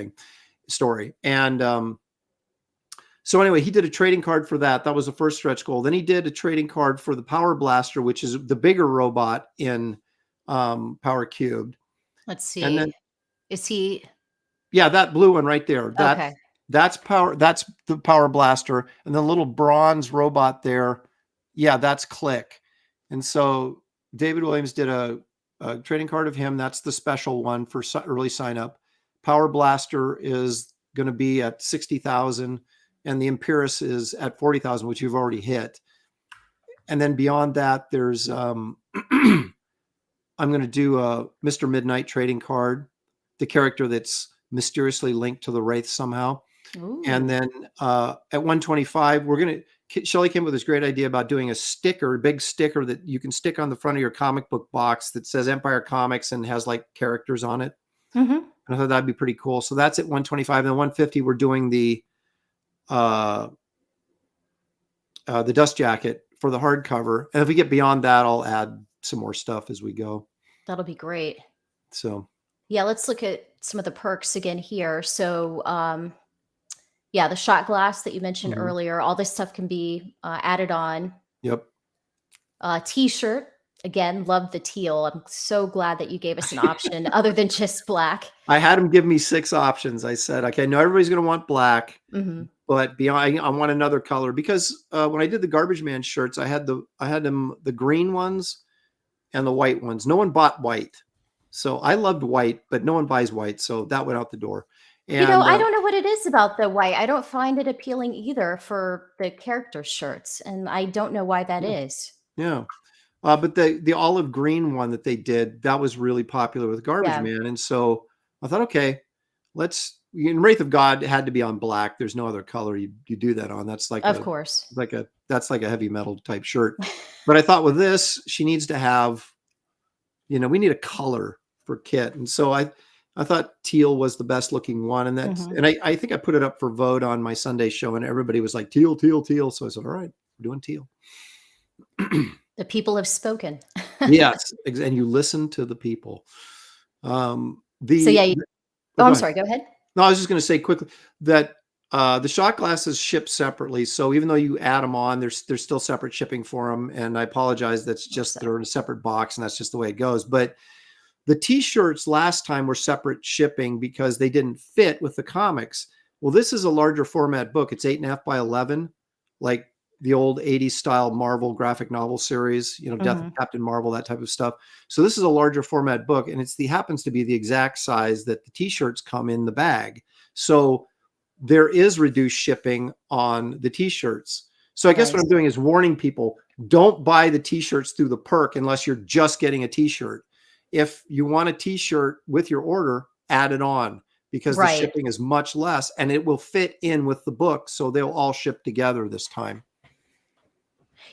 story. And so anyway, he did a trading card for that. That was the first stretch goal. Then he did a trading card for the Power Blaster, which is the bigger robot in Power Cubed. Let's see. And then, is he? Yeah, that blue one right there. Okay. That's the Power Blaster. And the little bronze robot there. Yeah, that's Click. And so David Williams did a trading card of him. That's the special one for early sign up. Power Blaster is going to be at 60,000, and the Empirus is at 40,000, which you've already hit. And then beyond that, there's I'm going to do a Mr. Midnight trading card, the character that's mysteriously linked to the Wraith somehow. Ooh. And then at 125, Shelley came up with this great idea about doing a big sticker that you can stick on the front of your comic book box that says Empire Comics and has like characters on it. Mm-hmm. And I thought that'd be pretty cool. So that's at 125. And 150, we're doing the dust jacket for the hardcover. And if we get beyond that, I'll add some more stuff as we go. That'll be great. So yeah, let's look at some of the perks again here. So yeah, the shot glass that you mentioned earlier, all this stuff can be added on. Yep. T-shirt. Again, love the teal. I'm so glad that you gave us an option other than just black. I had him give me 6 options. I said, okay, I know everybody's going to want black, but beyond, I want another color because when I did the Garbage Man shirts, I had them the green ones and the white ones. No one bought white. So I loved white, but no one buys white. So that went out the door. And, I don't know what it is about the white. I don't find it appealing either for the character shirts. And I don't know why that is. Yeah. But the olive green one that they did, that was really popular with Garbage Man. And so I thought, okay, in Wraith of God, it had to be on black. There's no other color you do that on. That's like, of course, that's like a heavy metal type shirt. But I thought with this, she needs to have, we need a color for Kit. And so I thought teal was the best looking one. And and I think I put it up for vote on my Sunday show and everybody was like, teal, teal, teal. So I said, all right, we're doing teal. The people have spoken. Yes. And you listen to the people. I'm sorry, go ahead. No, I was just going to say quickly that The shot glasses ship separately, so even though you add them on, there's still separate shipping for them. And I apologize, that's just they're in a separate box, and that's just the way it goes. But the T-shirts last time were separate shipping because they didn't fit with the comics. Well, this is a larger format book. It's 8.5 by 11, like the old 80s style Marvel graphic novel series, Death of Captain Marvel, that type of stuff. So this is a larger format book, and happens to be the exact size that the T-shirts come in the bag. So there is reduced shipping on the T-shirts. So I guess what I'm doing is warning people, don't buy the T-shirts through the perk unless you're just getting a T-shirt. If you want a T-shirt with your order, add it on, because the shipping is much less and it will fit in with the book. So they'll all ship together this time.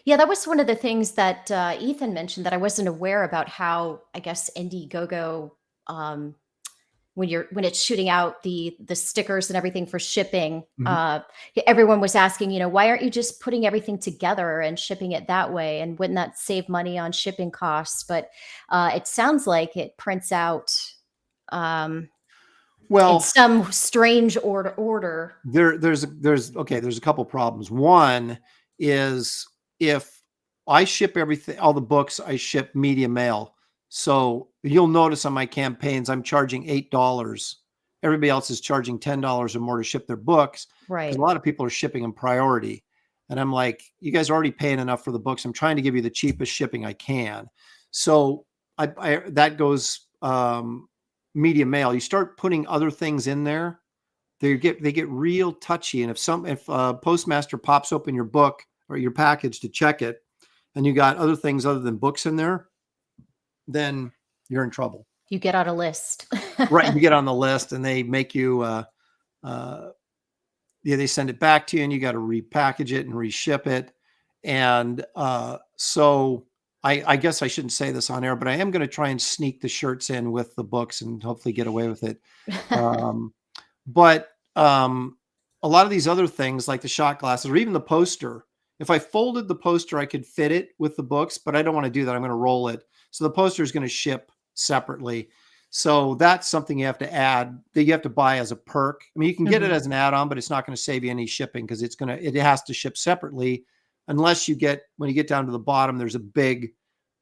Yeah, that was one of the things that Ethan mentioned that I wasn't aware about, how I guess IndieGogo, when it's shooting out the stickers and everything for shipping, everyone was asking, why aren't you just putting everything together and shipping it that way? And wouldn't that save money on shipping costs? But it sounds like it prints out in some strange order. There's a couple problems. One is, if I ship everything, all the books, I ship media mail. So you'll notice on my campaigns, I'm charging $8. Everybody else is charging $10 or more to ship their books. Right. 'Cause a lot of people are shipping in priority. And I'm like, you guys are already paying enough for the books. I'm trying to give you the cheapest shipping I can. So that goes media mail. You start putting other things in there, they get real touchy. And if postmaster pops open your book or your package to check it, and you got other things other than books in there, then you're in trouble. You get on a list. Right. You get on the list, and they make you, they send it back to you, and you got to repackage it and reship it. And so I guess I shouldn't say this on air, but I am going to try and sneak the shirts in with the books and hopefully get away with it. But a lot of these other things, like the shot glasses or even the poster, if I folded the poster, I could fit it with the books, but I don't want to do that. I'm going to roll it. So the poster is going to ship separately. So that's something you have to add, that you have to buy as a perk. I mean, you can get it as an add-on, but it's not going to save you any shipping, because it has to ship separately, unless when you get down to the bottom, there's a big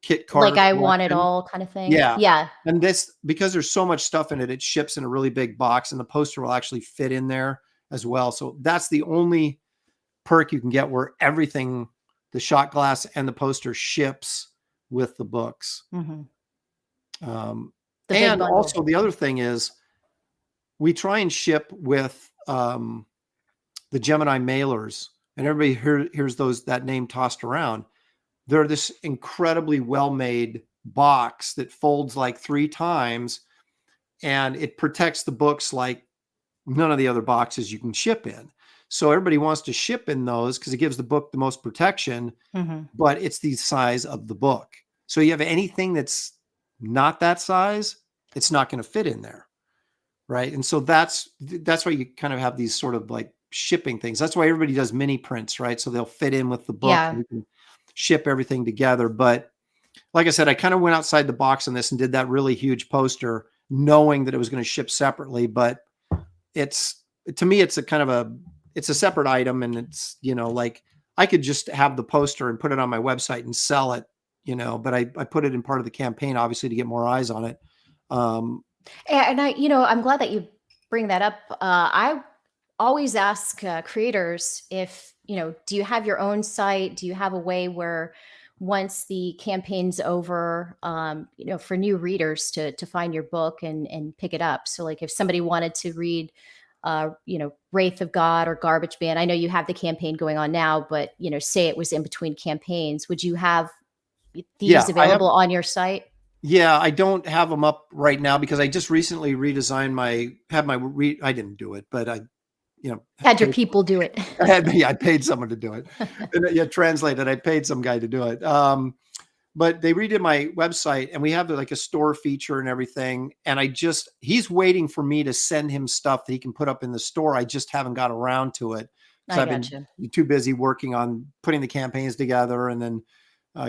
Kit Carter. Like I want it all kind of thing. Yeah. Yeah. And this, because there's so much stuff in it, it ships in a really big box, and the poster will actually fit in there as well. So that's the only perk you can get, where everything, the shot glass and the poster, ships with the books. And also the other thing is, we try and ship with the Gemini mailers, and everybody hears that name tossed around. They're this incredibly well-made box that folds like 3 times, and it protects the books like none of the other boxes you can ship in. So everybody wants to ship in those because it gives the book the most protection, but it's the size of the book. So you have anything that's not that size, it's not going to fit in there. Right. And so that's why you kind of have these sort of like shipping things. That's why everybody does mini prints, right? So they'll fit in with the book, and you can ship everything together. But like I said, I kind of went outside the box on this and did that really huge poster, knowing that it was going to ship separately. But to me, it's a separate item, and it's, like I could just have the poster and put it on my website and sell it, but I put it in part of the campaign, obviously, to get more eyes on it. And I'm glad that you bring that up. I always ask creators if, do you have your own site? Do you have a way where once the campaign's over, for new readers to find your book and pick it up? So like if somebody wanted to read, Wraith of God or Garbage Man, I know you have the campaign going on now, but, say it was in between campaigns, would you have these available on your site? Yeah, I don't have them up right now because I just recently redesigned I didn't do it, but had your people do it. I paid someone to do it. And, translate it. I paid some guy to do it. But they redid my website, and we have like a store feature and everything. And he's waiting for me to send him stuff that he can put up in the store. I just haven't got around to it. I've been too busy working on putting the campaigns together, and then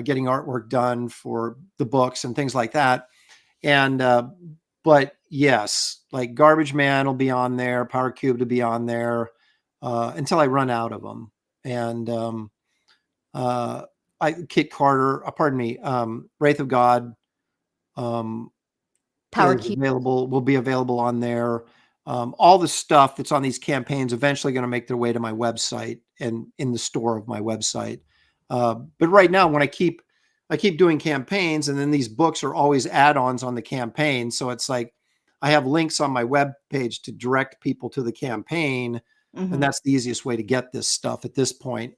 getting artwork done for the books and things like that. And, but yes, like Garbage Man will be on there. Power Cube to be on there. until I run out of them. And Kit Carter, pardon me, Wraith of God Power is cube. will be available on there. All the stuff that's on these campaigns eventually going to make their way to my website and in the store of my website. But right now, when I keep doing campaigns, and then these books are always add-ons on the campaign. So it's like I have links on my web page to direct people to the campaign, and that's the easiest way to get this stuff at this point.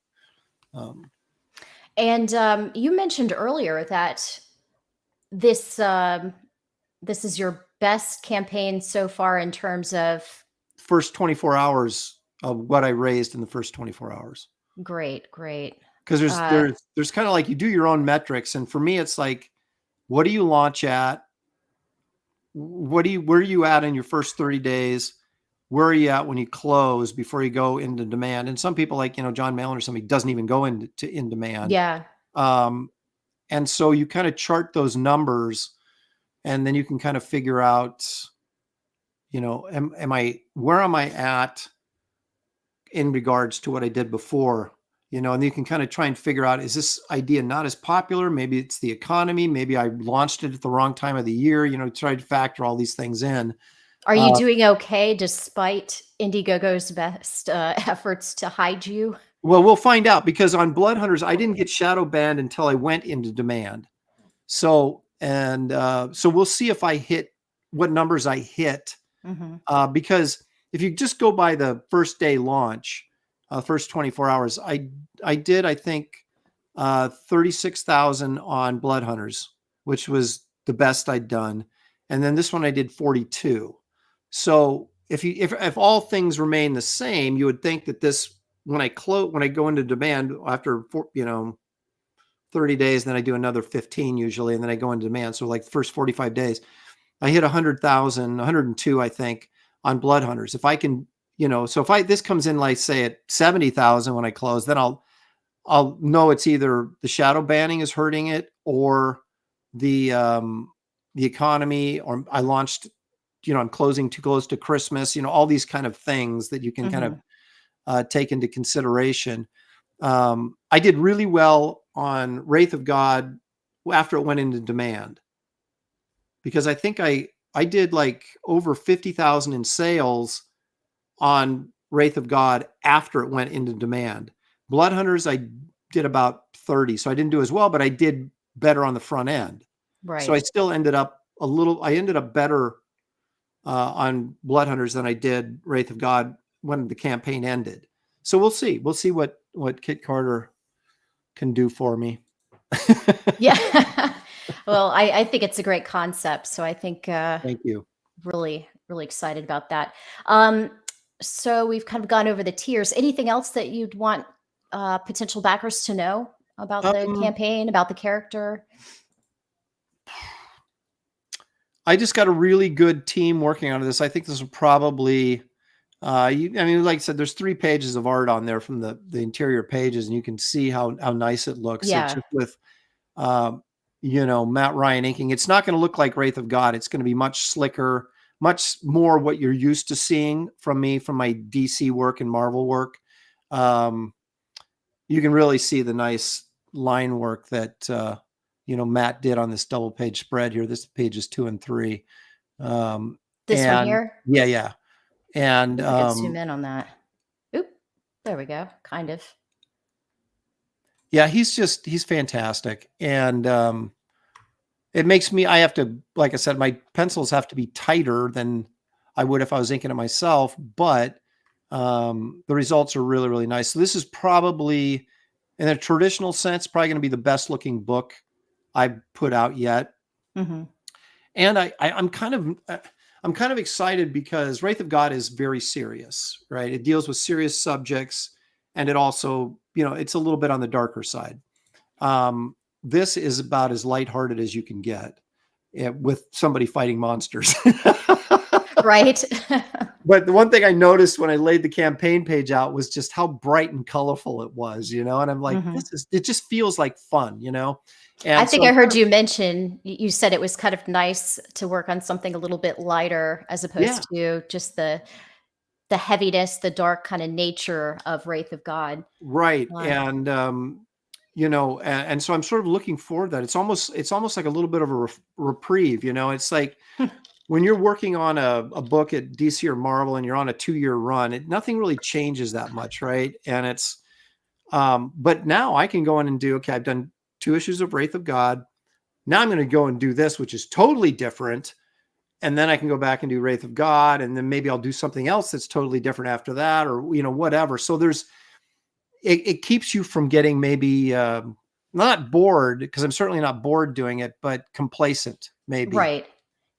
And you mentioned earlier that this this is your best campaign so far in terms of first 24 hours of what I raised in the first 24 hours. great. Because there's kind of like you do your own metrics, and for me, it's like, what do you launch at? Where are you at in your first 30 days? Where are you at when you close before you go into demand? And some people, like, John Malin or somebody, doesn't even go in demand. Yeah. And so you kind of chart those numbers, and then you can kind of figure out, where am I at in regards to what I did before? And you can kind of try and figure out, is this idea not as popular? Maybe it's the economy. Maybe I launched it at the wrong time of the year, try to factor all these things in. Are you doing okay despite IndieGogo's best efforts to hide you? Well, we'll find out, because on Blood Hunters, I didn't get shadow banned until I went into demand. So we'll see if I hit what numbers I hit. Because if you just go by the first day launch, first 24 hours, I did, I think, 36,000 on Blood Hunters, which was the best I'd done. And then this one I did 42. So if all things remain the same, you would think that this, when I go into demand after 30 days, then I do another 15 usually, and then I go into demand. So like the first 45 days, I hit 100,000, 102, I think, on Blood Hunters. If I can, so if this comes in, like, say, at 70,000 when I close, then I'll know it's either the shadow banning is hurting it, or the economy, or I launched, I'm closing too close to Christmas, all these kind of things that you can kind of take into consideration. I did really well on Wraith of God after it went into demand, because I think I did like over 50,000 in sales on Wraith of God after it went into demand. Blood Hunters, I did about 30. So I didn't do as well, but I did better on the front end. Right. So I still ended up better on Blood Hunters than I did Wraith of God when the campaign ended. So we'll see. We'll see what Kit Carter can do for me. Yeah. Well, I think it's a great concept. So I think Thank you. Really, really excited about that. So we've kind of gone over the tiers. Anything else that you'd want potential backers to know about the campaign, about the character? I just got a really good team working on this. I think this will probably, like I said, there's 3 pages of art on there from the interior pages, and you can see how nice it looks. Yeah. It's just with, Matt Ryan inking. It's not going to look like Wraith of God. It's going to be much slicker, much more what you're used to seeing from me, from my DC work and Marvel work. You can really see the nice line work that, Matt did on this double page spread here. This page is 2 and 3. This one here? Yeah. And I can zoom in on that. Oop, there we go. Kind of. Yeah, he's fantastic. And it makes me, I have to, like I said, my pencils have to be tighter than I would if I was inking it myself, but the results are really, really nice. So this is probably, in a traditional sense, probably going to be the best looking book I've put out yet. And I'm kind of excited because Wraith of God is very serious, right? It deals with serious subjects, and it also, it's a little bit on the darker side. This is about as lighthearted as you can get, with somebody fighting monsters. Right. But the one thing I noticed when I laid the campaign page out was just how bright and colorful it was, and I'm like, it just feels like fun, And I think I heard you mention, you said it was kind of nice to work on something a little bit lighter as opposed to just the the heaviness, the dark kind of nature of Wraith of God. Right. Um, And, you know, and so I'm sort of looking forward to that. It's almost like a little bit of a reprieve, you know, it's like when you're working on a book at DC or Marvel and you're on a 2-year run, nothing really changes that much. Right. And it's, but now I can go in and do, okay, I've done 2 issues of Wraith of God. Now I'm going to go and do this, which is totally different. And then I can go back and do Wraith of God. And then maybe I'll do something else that's totally different after that, or, you know, whatever. So it keeps you from getting maybe not bored, because I'm certainly not bored doing it, but complacent maybe. right.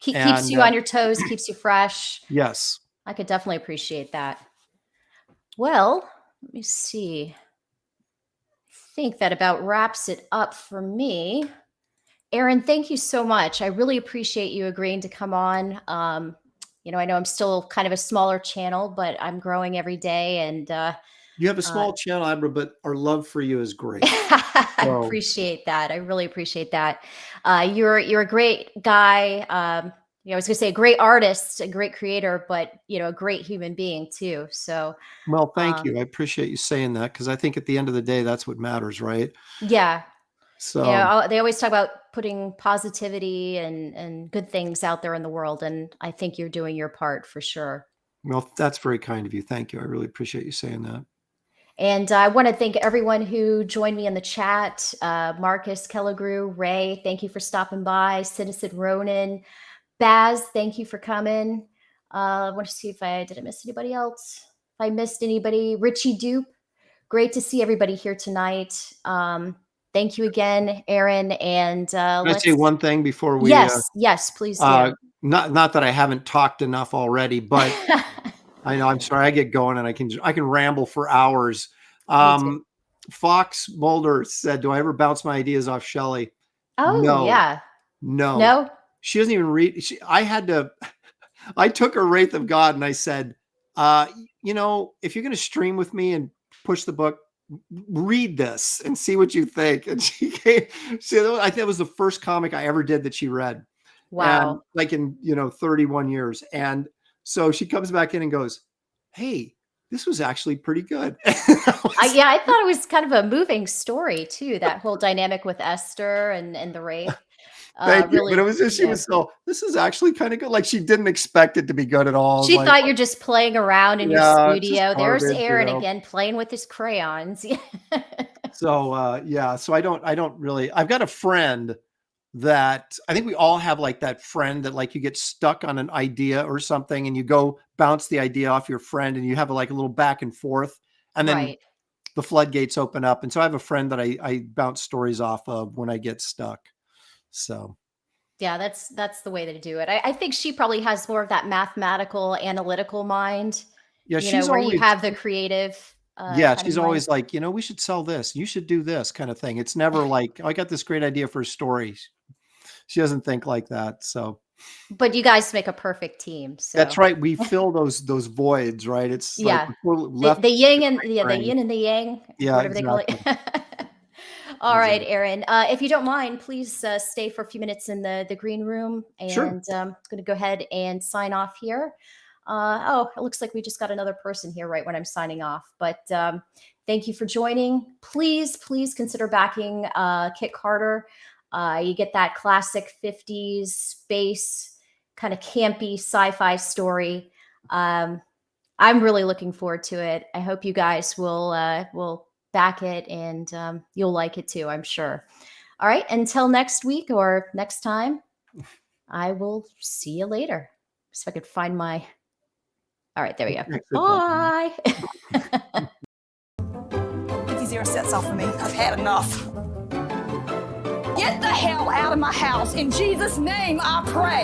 Keeps you on your toes, keeps you fresh. Yes. I could definitely appreciate that. Well, let me see. I think that about wraps it up for me. Aaron, thank you so much. I really appreciate you agreeing to come on. You know, I know I'm still kind of a smaller channel, but I'm growing every day. And You have a small channel, Abra, but our love for you is great. I appreciate that. I really appreciate that. You're a great guy. You know, I was going to say a great artist, a great creator, but, you know, a great human being too. So, Well, thank you. I appreciate you saying that, because I think at the end of the day, that's what matters, right? yeah. So, Yeah, they always talk about putting positivity and good things out there in the world. And I think you're doing your part for sure. well, that's very kind of you. Thank you. I really appreciate you saying that. And I want to thank everyone who joined me in the chat. Marcus, Kelligrew, Ray, thank you for stopping by. Citizen Ronan, Baz, thank you for coming. I want to see if did I miss anybody else? If I missed anybody, Richie Dupe, great to see everybody here tonight. Thank you again, Aaron. And Can I say one thing before we? Yes, please do. Not that I haven't talked enough already, but I know, I'm sorry, I get going and I can ramble for hours. Fox Mulder said, "Do I ever bounce my ideas off Shelley?" Oh, No. yeah. No. She doesn't even read. I took her Wraith of God and I said, you know, if you're going to stream with me and push the book, read this and see what you think. And I think it was the first comic I ever did that she read. Wow. And like in, you know, 31 years. And so she comes back in and goes, "Hey, this was actually pretty good." I thought it was kind of a moving story too. That whole dynamic with Esther and the Wraith. Thank you. Really, But it was just, she was so, this is actually kind of good. Like she didn't expect it to be good at all. She Like, thought you're just playing around in your Yeah, it's just studio. There's garbage, you Aaron know. again playing with his crayons. So yeah, so I don't really, I've got a friend that I think we all have, like that friend that like you get stuck on an idea or something and you go bounce the idea off your friend and you have like a little back and forth and then Right. the floodgates open up. And so I have a friend that I bounce stories off of when I get stuck. So Yeah, that's the way to do it. I think she probably has more of that mathematical, analytical mind. yeah, You know, she's where always, you have the creative. yeah, kind she's of always mind. like, you know, we should sell this. You should do this kind of thing. It's never like, "Oh, I got this great idea for a story." She doesn't think like that. So But you guys make a perfect team. So that's right. We fill those voids, right? It's like yeah, we're left. the yin and the brain. yin and the yang, Yeah, whatever they call it. exactly. All right, Exactly. Aaron. If you don't mind, please stay for a few minutes in the green room, Sure. and I'm going to go ahead and sign off here. Oh, it looks like we just got another person here right when I'm signing off. But thank you for joining. Please consider backing Kit Carter. You get that classic 50s space kind of campy sci-fi story. I'm really looking forward to it. I hope you guys will back it, and you'll like it too, I'm sure. All right, until next week or next time, I will see you later. So I could find my. All right, there we go. Exit button. Bye. 50 sets off of me. I've had enough. Get the hell out of my house. In Jesus' name, I pray.